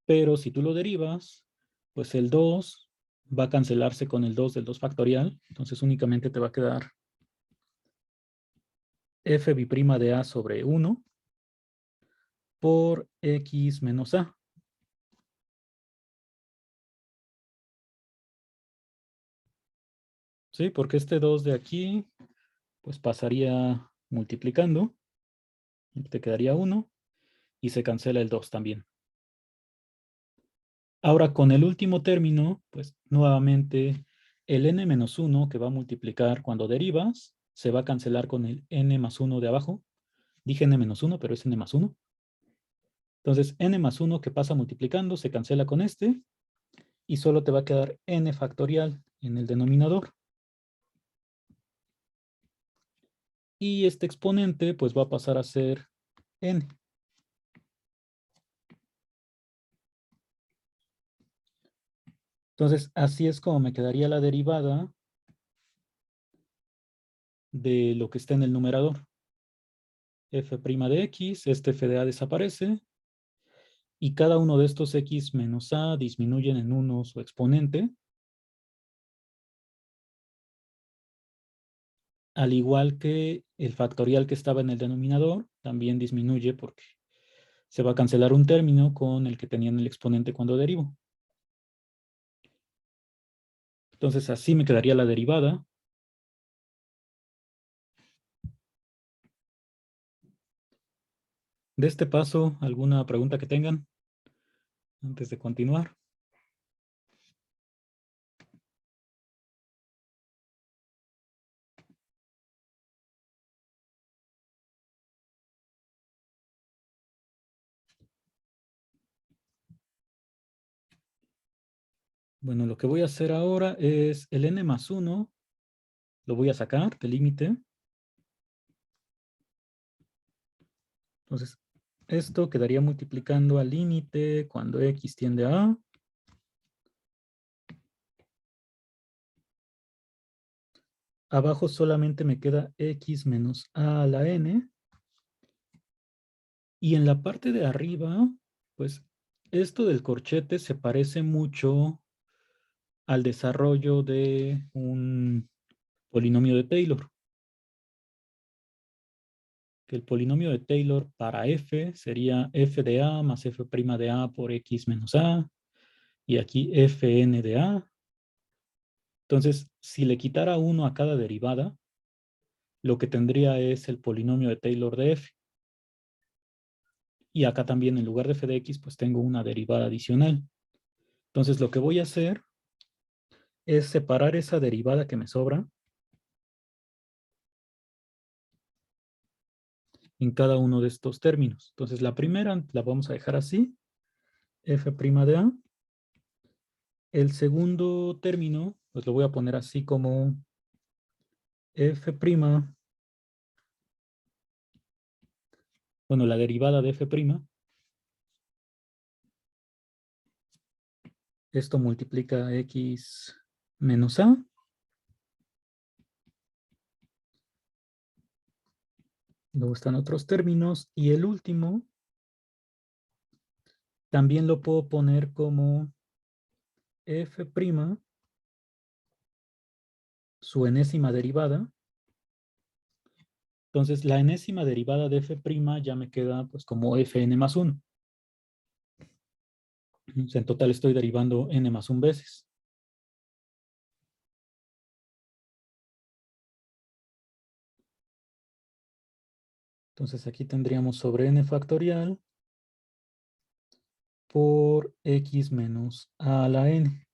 Pero si tú lo derivas, pues el 2 va a cancelarse con el 2 del 2 factorial, entonces únicamente te va a quedar f bi'prima de a sobre 1 por x menos a. ¿Sí? Porque este 2 de aquí, pues pasaría multiplicando, te quedaría 1, y se cancela el 2 también. Ahora con el último término, pues nuevamente el n-1 que va a multiplicar cuando derivas, se va a cancelar con el n más 1 de abajo. Dije n-1, pero es n más 1. Entonces n más 1 que pasa multiplicando se cancela con este, y solo te va a quedar n factorial en el denominador. Y este exponente pues va a pasar a ser n. Entonces, así es como me quedaría la derivada de lo que está en el numerador. F' de x, este f de a desaparece, y cada uno de estos x menos a disminuyen en 1 su exponente, al igual que el factorial que estaba en el denominador, también disminuye porque se va a cancelar un término con el que tenían el exponente cuando derivo. Entonces, así me quedaría la derivada. De este paso, ¿alguna pregunta que tengan antes de continuar? Bueno, lo que voy a hacer ahora es el n más 1, lo voy a sacar del límite. Entonces, esto quedaría multiplicando al límite cuando x tiende a a. Abajo solamente me queda x menos a la n. Y en la parte de arriba, pues esto del corchete se parece mucho al desarrollo de un polinomio de Taylor. Que el polinomio de Taylor para f sería f de a más f' de a por x menos a. Y aquí fn de a. Entonces, si le quitara 1 a cada derivada, lo que tendría es el polinomio de Taylor de f. Y acá también en lugar de f de x, pues tengo una derivada adicional. Entonces, lo que voy a hacer es separar esa derivada que me sobra en cada uno de estos términos. Entonces, la primera la vamos a dejar así, f' de a. El segundo término, pues lo voy a poner así como f', bueno, la derivada de f'. Esto multiplica x menos a. Luego están otros términos. Y el último, también lo puedo poner como f', su enésima derivada. Entonces, la enésima derivada de f' ya me queda pues como fn más 1. En total estoy derivando n más 1 veces. Entonces aquí tendríamos sobre n factorial por x menos a la n.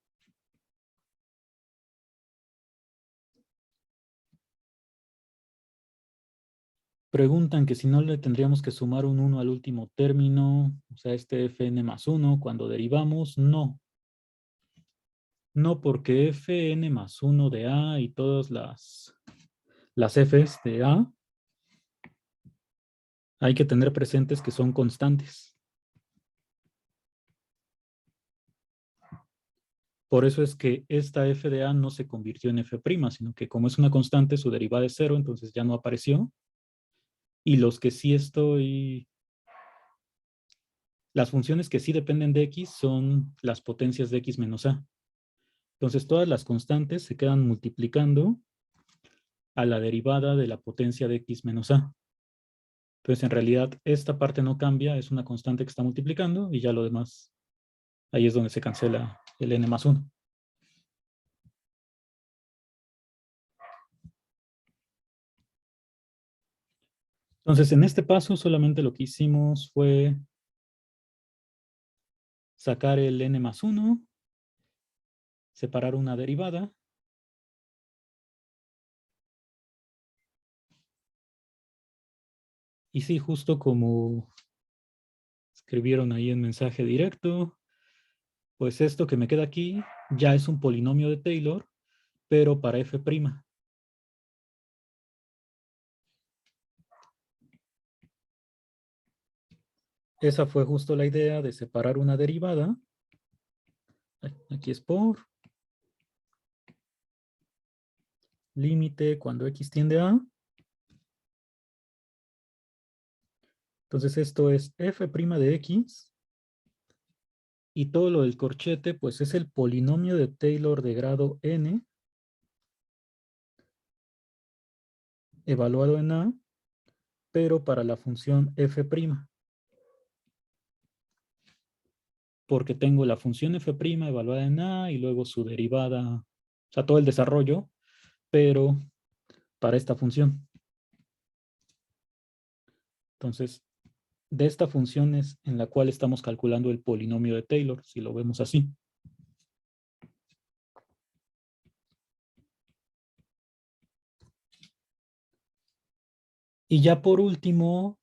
Preguntan que si no le tendríamos que sumar un 1 al último término, o sea, este fn más 1 cuando derivamos. No. No, porque fn más 1 de a y todas las f's de a hay que tener presentes que son constantes. Por eso es que esta f de a no se convirtió en f', sino que como es una constante, su derivada es 0, entonces ya no apareció. Y los que sí las funciones que sí dependen de x son las potencias de x menos a. Entonces todas las constantes se quedan multiplicando a la derivada de la potencia de x menos a. Entonces en realidad esta parte no cambia, es una constante que está multiplicando y ya lo demás, ahí es donde se cancela el n más 1. Entonces en este paso solamente lo que hicimos fue sacar el n más 1, separar una derivada, y sí, justo como escribieron ahí en mensaje directo, pues esto que me queda aquí ya es un polinomio de Taylor, pero para f'. Esa fue justo la idea de separar una derivada. Aquí es por límite cuando x tiende a. Entonces esto es f' de x. Y todo lo del corchete, pues es el polinomio de Taylor de grado n, evaluado en a, pero para la función f'. Porque tengo la función f' evaluada en a y luego su derivada, o sea, todo el desarrollo, pero para esta función. Entonces, de esta función es en la cual estamos calculando el polinomio de Taylor, si lo vemos así. Y ya por último,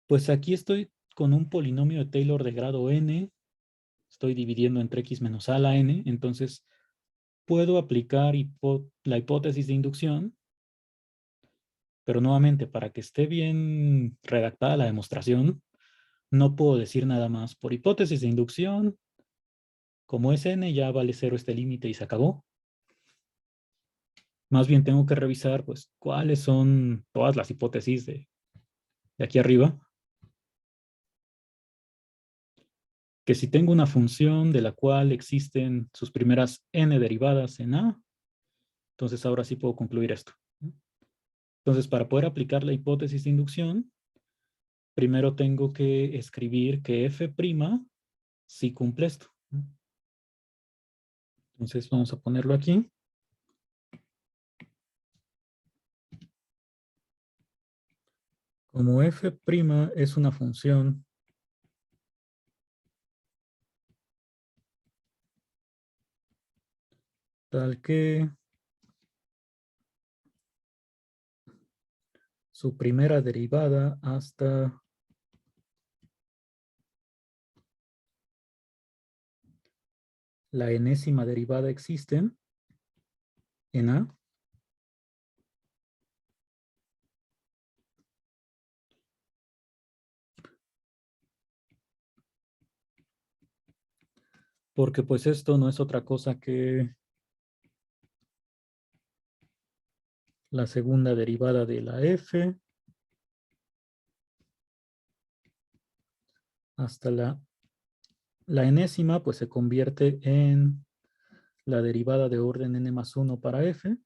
pues aquí estoy con un polinomio de Taylor de grado n. Estoy dividiendo entre x menos a la n. Entonces, puedo aplicar la hipótesis de inducción. Pero nuevamente, para que esté bien redactada la demostración, no puedo decir nada más. Por hipótesis de inducción, como es n, ya vale 0 este límite y se acabó. Más bien tengo que revisar, pues, cuáles son todas las hipótesis de aquí arriba. Que si tengo una función de la cual existen sus primeras n derivadas en a, entonces ahora sí puedo concluir esto. Entonces, para poder aplicar la hipótesis de inducción, primero tengo que escribir que f' sí cumple esto. Entonces vamos a ponerlo aquí. Como f' es una función tal que su primera derivada hasta la enésima derivada existen en a. Porque pues esto no es otra cosa que la segunda derivada de la f hasta la enésima, pues se convierte en la derivada de orden n más 1 para f.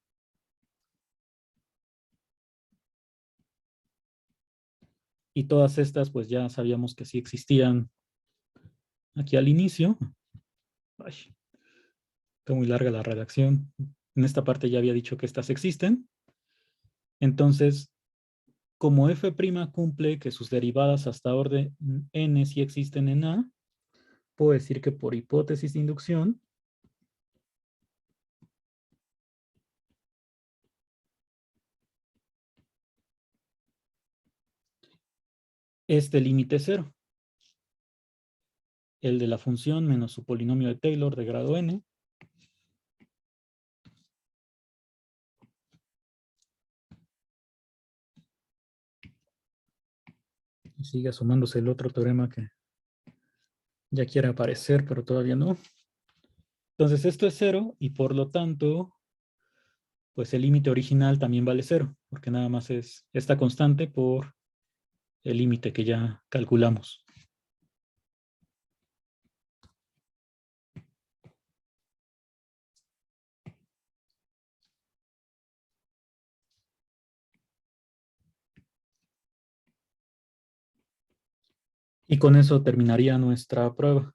Y todas estas, pues ya sabíamos que sí existían aquí al inicio. Ay, está muy larga la redacción. En esta parte ya había dicho que estas existen. Entonces, como f' cumple que sus derivadas hasta orden n sí existen en a, puedo decir que por hipótesis de inducción, este límite es 0. El de la función menos su polinomio de Taylor de grado n. Y sigue asomándose el otro teorema que ya quiere aparecer, pero todavía no. Entonces esto es 0 y por lo tanto, pues el límite original también vale 0, porque nada más es esta constante por el límite que ya calculamos. Y con eso terminaría nuestra prueba.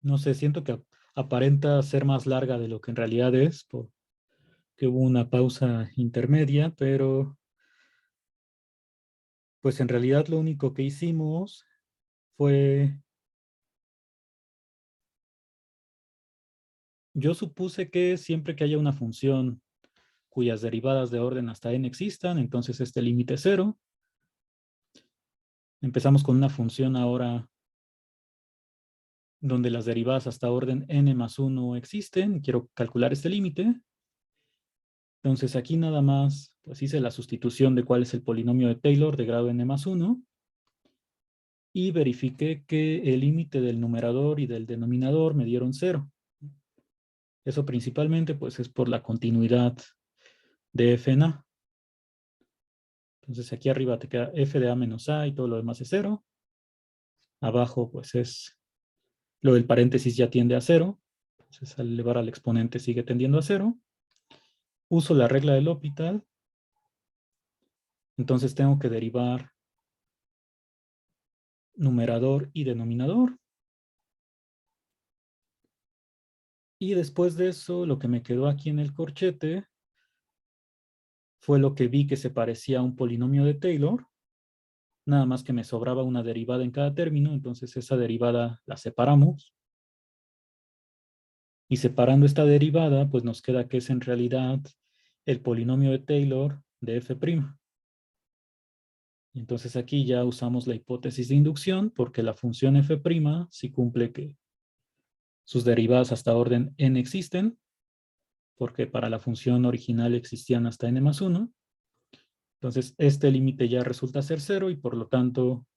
No sé, siento que aparenta ser más larga de lo que en realidad es, porque hubo una pausa intermedia, pero pues en realidad lo único que hicimos fue, yo supuse que siempre que haya una función cuyas derivadas de orden hasta n existan, entonces este límite es 0. Empezamos con una función ahora donde las derivadas hasta orden n más 1 existen. Quiero calcular este límite. Entonces aquí nada más pues hice la sustitución de cuál es el polinomio de Taylor de grado n más 1 y verifiqué que el límite del numerador y del denominador me dieron 0. Eso principalmente pues es por la continuidad de f en a. Entonces aquí arriba te queda f de a menos a y todo lo demás es 0. Abajo pues es lo del paréntesis ya tiende a 0. Entonces al elevar al exponente sigue tendiendo a 0. Uso la regla del L'Hopital. Entonces tengo que derivar numerador y denominador. Y después de eso, lo que me quedó aquí en el corchete fue lo que vi que se parecía a un polinomio de Taylor, nada más que me sobraba una derivada en cada término, entonces esa derivada la separamos. Y separando esta derivada, pues nos queda que es en realidad el polinomio de Taylor de f'. Y entonces aquí ya usamos la hipótesis de inducción, porque la función f' sí cumple que sus derivadas hasta orden n existen, porque para la función original existían hasta n más 1. Entonces, este límite ya resulta ser 0 y por lo tanto,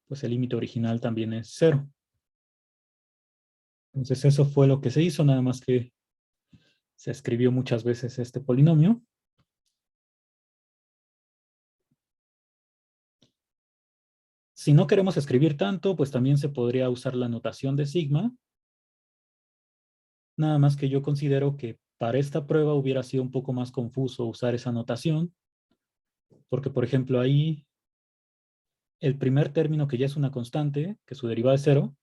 pues el límite original también es 0. Entonces, eso fue lo que se hizo, nada más que se escribió muchas veces este polinomio. Si no queremos escribir tanto, pues también se podría usar la notación de sigma. Nada más que yo considero que para esta prueba hubiera sido un poco más confuso usar esa notación, porque por ejemplo ahí el primer término que ya es una constante, que su derivada es 0,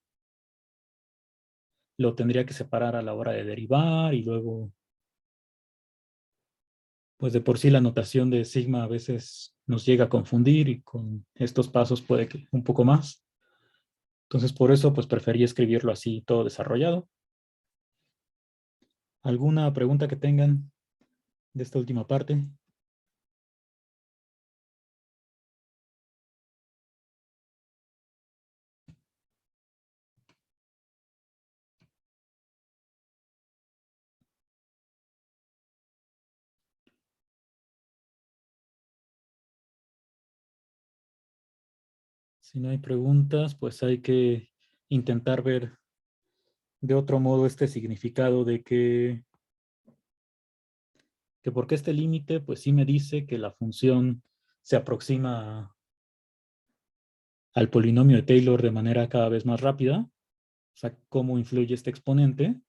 lo tendría que separar a la hora de derivar y luego, pues de por sí la notación de sigma a veces nos llega a confundir y con estos pasos puede que un poco más. Entonces por eso pues preferí escribirlo así todo desarrollado. ¿Alguna pregunta que tengan de esta última parte? Si no hay preguntas, pues hay que intentar ver de otro modo este significado de que porque este límite, pues sí me dice que la función se aproxima al polinomio de Taylor de manera cada vez más rápida. O sea, cómo influye este exponente.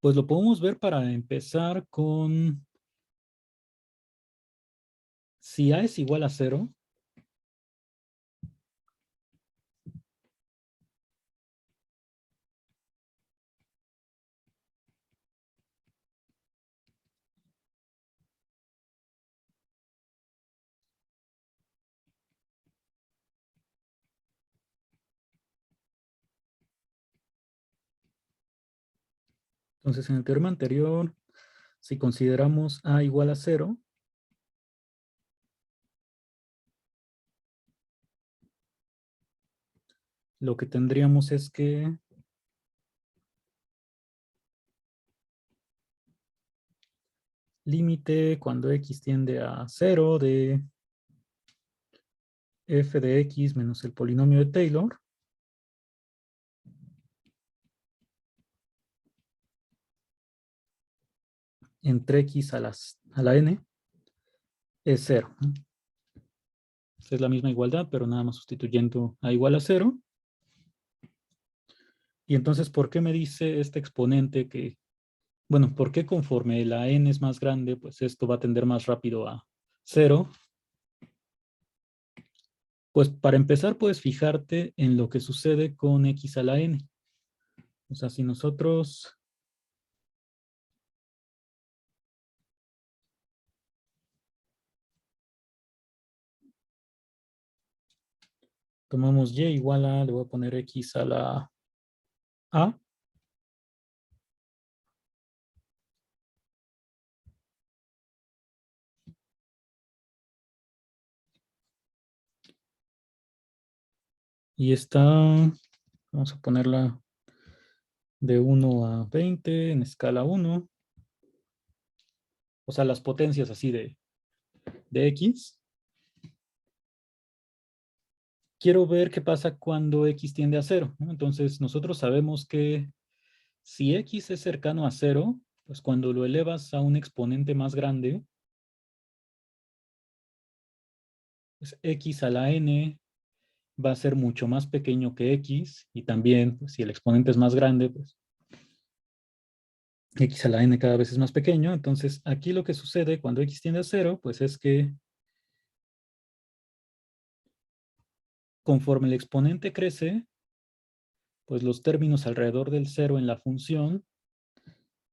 Pues lo podemos ver para empezar con si A es igual a 0, entonces en el teorema anterior si consideramos a igual a 0, lo que tendríamos es que límite cuando x tiende a 0 de f de x menos el polinomio de Taylor entre x a la n es 0. Es la misma igualdad, pero nada más sustituyendo a igual a 0. Y entonces, ¿por qué me dice este exponente que, bueno, por qué conforme la n es más grande, pues esto va a tender más rápido a 0? Pues para empezar, puedes fijarte en lo que sucede con x a la n. O sea, si nosotros tomamos y igual a, le voy a poner x a la a, y está, vamos a ponerla de 1 a 20 en escala 1. O sea, las potencias así de x. Quiero ver qué pasa cuando x tiende a 0, ¿no? Entonces, nosotros sabemos que si x es cercano a 0, pues cuando lo elevas a un exponente más grande, pues x a la n va a ser mucho más pequeño que x, y también, pues, si el exponente es más grande, pues x a la n cada vez es más pequeño. Entonces, aquí lo que sucede cuando x tiende a 0, pues es que conforme el exponente crece, pues los términos alrededor del 0 en la función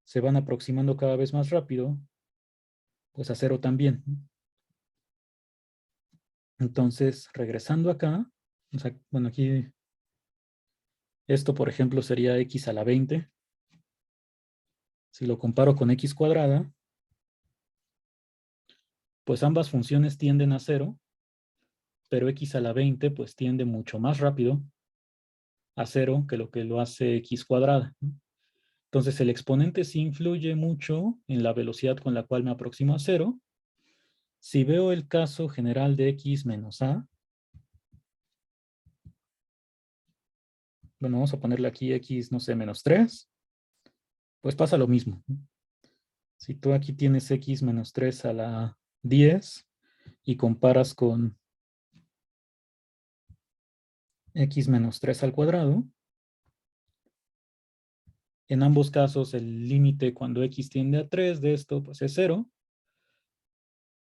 se van aproximando cada vez más rápido, pues a 0 también. Entonces, regresando acá, o sea, bueno, aquí esto, por ejemplo, sería x a la 20. Si lo comparo con x cuadrada, pues ambas funciones tienden a 0, pero x a la 20 pues tiende mucho más rápido a 0 que lo hace x cuadrada, ¿no? Entonces el exponente sí influye mucho en la velocidad con la cual me aproximo a 0. Si veo el caso general de x menos a, bueno, vamos a ponerle aquí x, no sé, menos 3, pues pasa lo mismo, ¿no? Si tú aquí tienes x menos 3 a la 10 y comparas con x menos 3 al cuadrado, en ambos casos el límite cuando x tiende a 3 de esto pues es 0,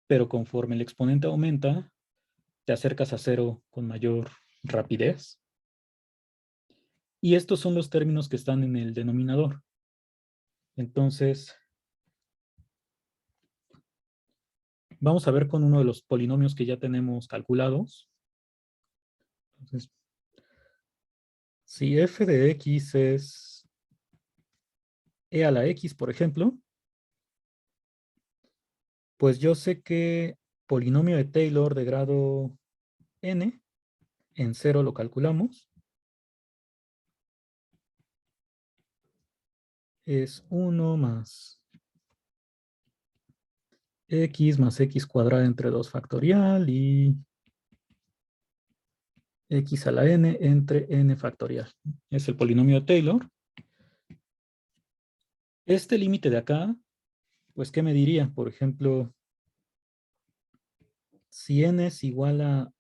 pero conforme el exponente aumenta, te acercas a 0 con mayor rapidez. Y estos son los términos que están en el denominador. Entonces, vamos a ver con uno de los polinomios que ya tenemos calculados. Entonces, si f de x es e a la x, por ejemplo, pues yo sé que polinomio de Taylor de grado n, en 0 lo calculamos, es 1 más x cuadrada entre 2 factorial y x a la n entre n factorial. Es el polinomio de Taylor. Este límite de acá, pues, ¿qué me diría? Por ejemplo, si n es igual a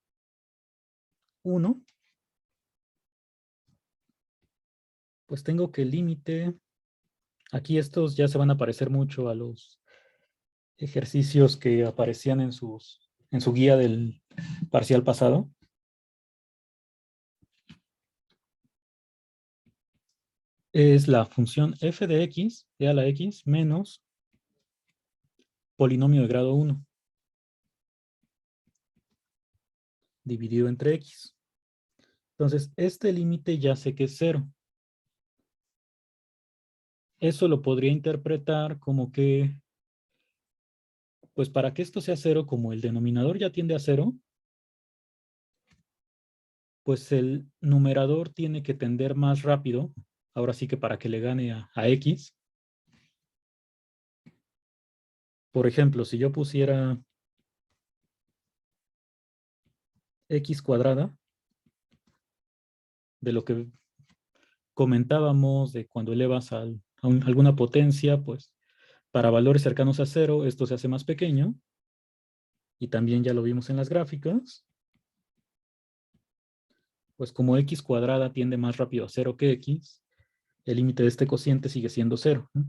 1, pues tengo que el límite, aquí estos ya se van a parecer mucho a los ejercicios que aparecían en su guía del parcial pasado. Es la función f de x, e a la x, menos polinomio de grado 1, dividido entre x. Entonces, este límite ya sé que es 0. Eso lo podría interpretar como que Pues para que esto sea cero, como el denominador ya tiende a cero, pues el numerador tiene que tender más rápido, ahora sí que para que le gane a x. Por ejemplo, si yo pusiera x cuadrada, de lo que comentábamos de cuando elevas a alguna potencia, pues para valores cercanos a cero, esto se hace más pequeño. Y también ya lo vimos en las gráficas. Pues como x cuadrada tiende más rápido a cero que x, el límite de este cociente sigue siendo cero, ¿no?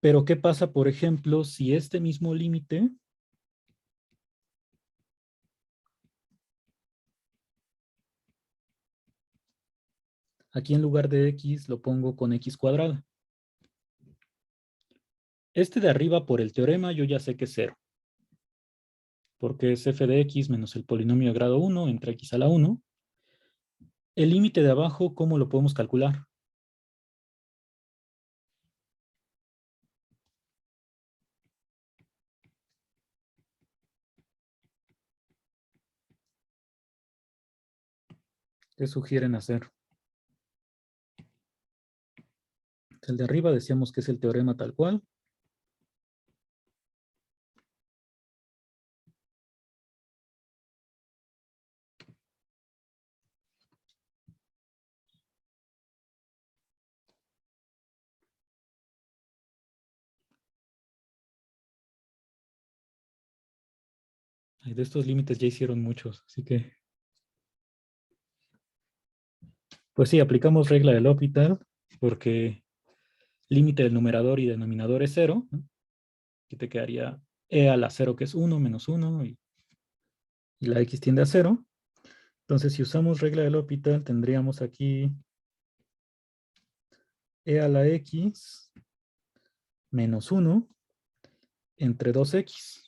Pero ¿qué pasa, por ejemplo, si este mismo límite aquí en lugar de x lo pongo con x cuadrada? Este de arriba, por el teorema, yo ya sé que es cero, porque es f de x menos el polinomio de grado 1 entre x a la 1. El límite de abajo, ¿cómo lo podemos calcular? ¿Qué sugieren hacer? El de arriba decíamos que es el teorema tal cual. Ay, de estos límites ya hicieron muchos, así que... Pues sí, aplicamos regla del L'Hopital, porque límite del numerador y denominador es cero, ¿no? Aquí te quedaría e a la 0, que es 1, menos 1, y la x tiende a 0. Entonces, si usamos regla del L'Hopital, tendríamos aquí e a la x menos 1 entre 2x.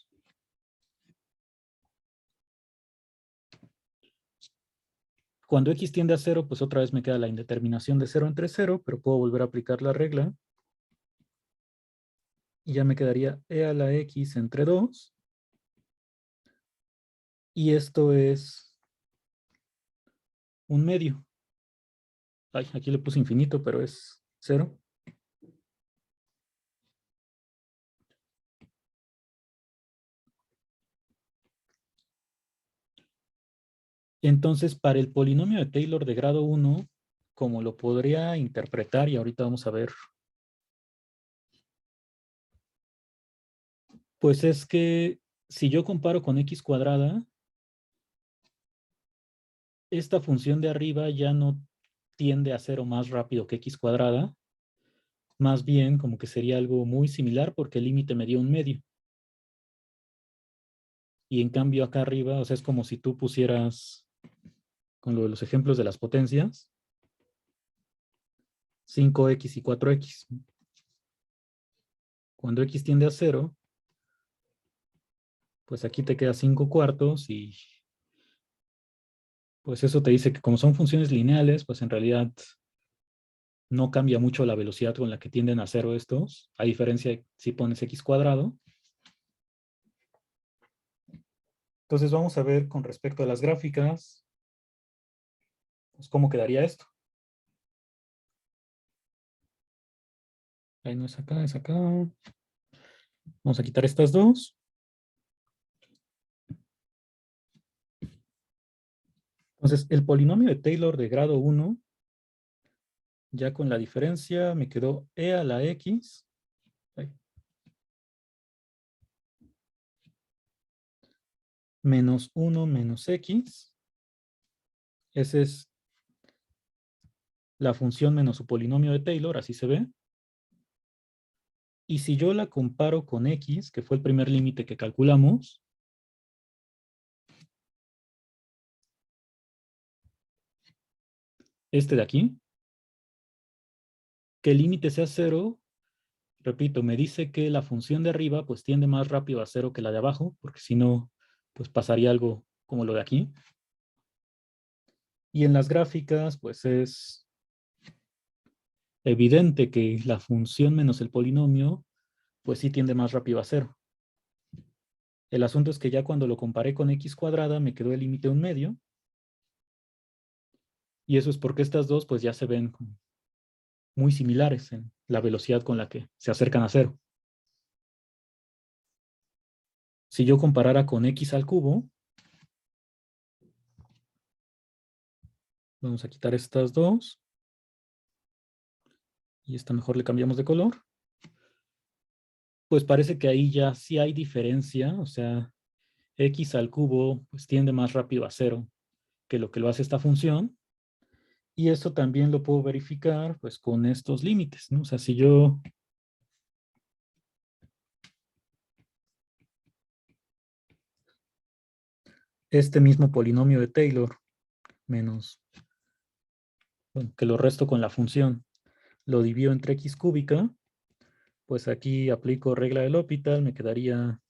Cuando x tiende a 0, pues otra vez me queda la indeterminación de 0 entre 0, pero puedo volver a aplicar la regla. Y ya me quedaría e a la x entre 2. Y esto es un medio. Ay, aquí le puse infinito, pero es 0. Entonces, para el polinomio de Taylor de grado 1, como lo podría interpretar, y ahorita vamos a ver, pues es que si yo comparo con x cuadrada, esta función de arriba ya no tiende a cero más rápido que x cuadrada, más bien como que sería algo muy similar porque el límite me dio un medio. Y en cambio acá arriba, o sea, es como si tú pusieras, con lo de los ejemplos de las potencias, 5x y 4x. Cuando x tiende a 0, pues aquí te queda 5 cuartos y pues eso te dice que como son funciones lineales, pues en realidad no cambia mucho la velocidad con la que tienden a 0 estos, a diferencia de si pones x cuadrado. Entonces vamos a ver con respecto a las gráficas, pues cómo quedaría esto. Ahí no es acá, es acá. Vamos a quitar estas dos. Entonces, el polinomio de Taylor de grado 1, ya con la diferencia, me quedó e a la x menos 1 menos x. Esa es la función menos su polinomio de Taylor, así se ve. Y si yo la comparo con x, que fue el primer límite que calculamos, este de aquí, que el límite sea 0, repito, me dice que la función de arriba pues tiende más rápido a 0 que la de abajo, porque si no, pues pasaría algo como lo de aquí. Y en las gráficas, pues es evidente que la función menos el polinomio pues sí tiende más rápido a 0. El asunto es que ya cuando lo comparé con x cuadrada me quedó el límite 1/2. Y eso es porque estas dos pues ya se ven muy similares en la velocidad con la que se acercan a 0. Si yo comparara con x al cubo, vamos a quitar estas dos. Y esta mejor le cambiamos de color. Pues parece que ahí ya sí hay diferencia. O sea, x al cubo pues tiende más rápido a 0 que lo hace esta función. Y esto también lo puedo verificar pues con estos límites, ¿no? O sea, si yo este mismo polinomio de Taylor menos, bueno, que lo resto con la función, lo divido entre x cúbica, pues aquí aplico regla del L'Hopital, me quedaría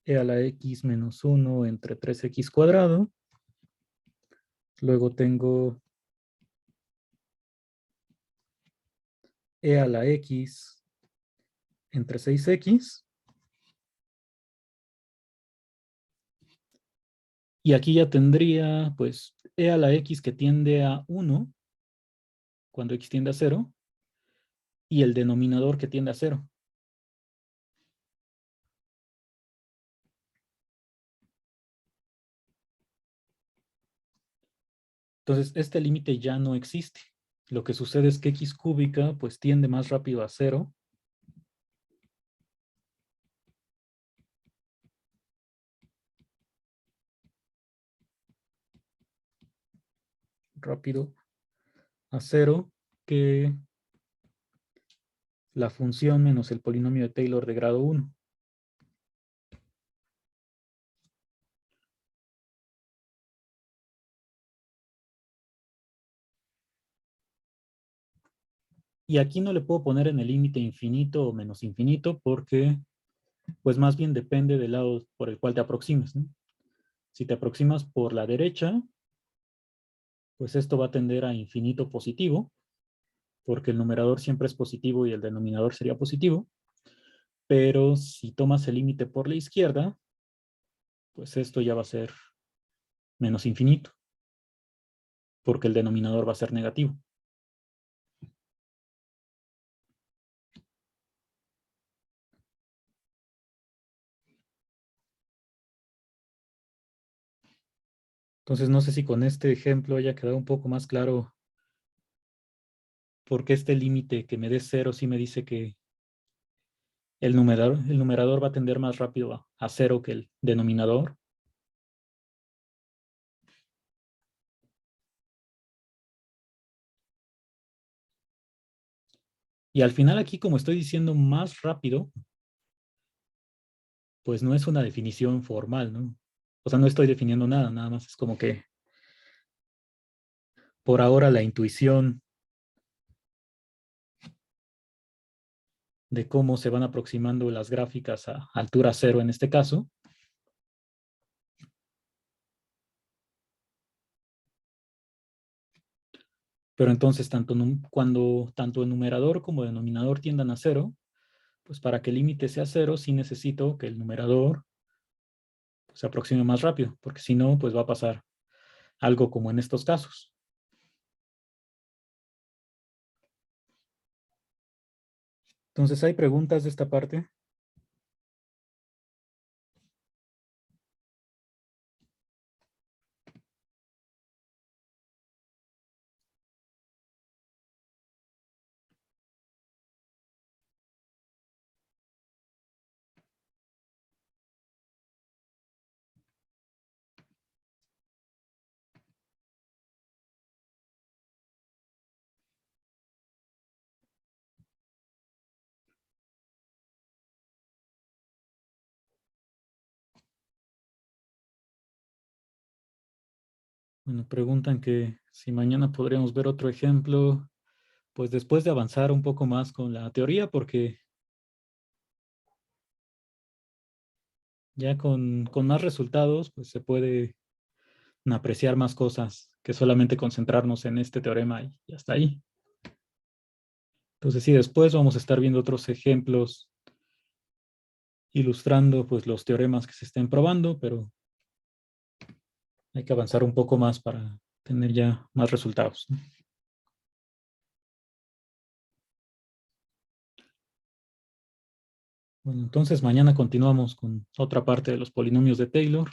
e a la x menos 1 entre 3x cuadrado. Luego tengo e a la x entre 6x. Y aquí ya tendría, pues, e a la x que tiende a 1, cuando x tiende a 0, y el denominador que tiende a 0. Entonces, este límite ya no existe. Lo que sucede es que x cúbica, pues, tiende más rápido a 0. Rápido a 0 que la función menos el polinomio de Taylor de grado 1. Y aquí no le puedo poner en el límite infinito o menos infinito porque, pues más bien depende del lado por el cual te aproximes, ¿no? Si te aproximas por la derecha, pues esto va a tender a infinito positivo, porque el numerador siempre es positivo y el denominador sería positivo. Pero si tomas el límite por la izquierda, pues esto ya va a ser menos infinito, porque el denominador va a ser negativo. Entonces no sé si con este ejemplo haya quedado un poco más claro por qué este límite que me dé 0 sí me dice que el numerador va a tender más rápido a 0 que el denominador. Y al final aquí, como estoy diciendo más rápido, pues no es una definición formal, ¿no? O sea, no estoy definiendo nada, nada más es como que por ahora la intuición de cómo se van aproximando las gráficas a altura 0 en este caso. Pero entonces, cuando tanto el numerador como el denominador tiendan a 0, pues para que el límite sea 0, sí necesito que el numerador pues, se aproxime más rápido, porque si no, pues va a pasar algo como en estos casos. Entonces, ¿hay preguntas de esta parte? Bueno, preguntan que si mañana podríamos ver otro ejemplo, pues después de avanzar un poco más con la teoría, porque ya con más resultados, pues se puede apreciar más cosas que solamente concentrarnos en este teorema y hasta ahí. Entonces sí, después vamos a estar viendo otros ejemplos ilustrando pues los teoremas que se estén probando, pero hay que avanzar un poco más para tener ya más resultados, ¿no? Bueno, entonces mañana continuamos con otra parte de los polinomios de Taylor.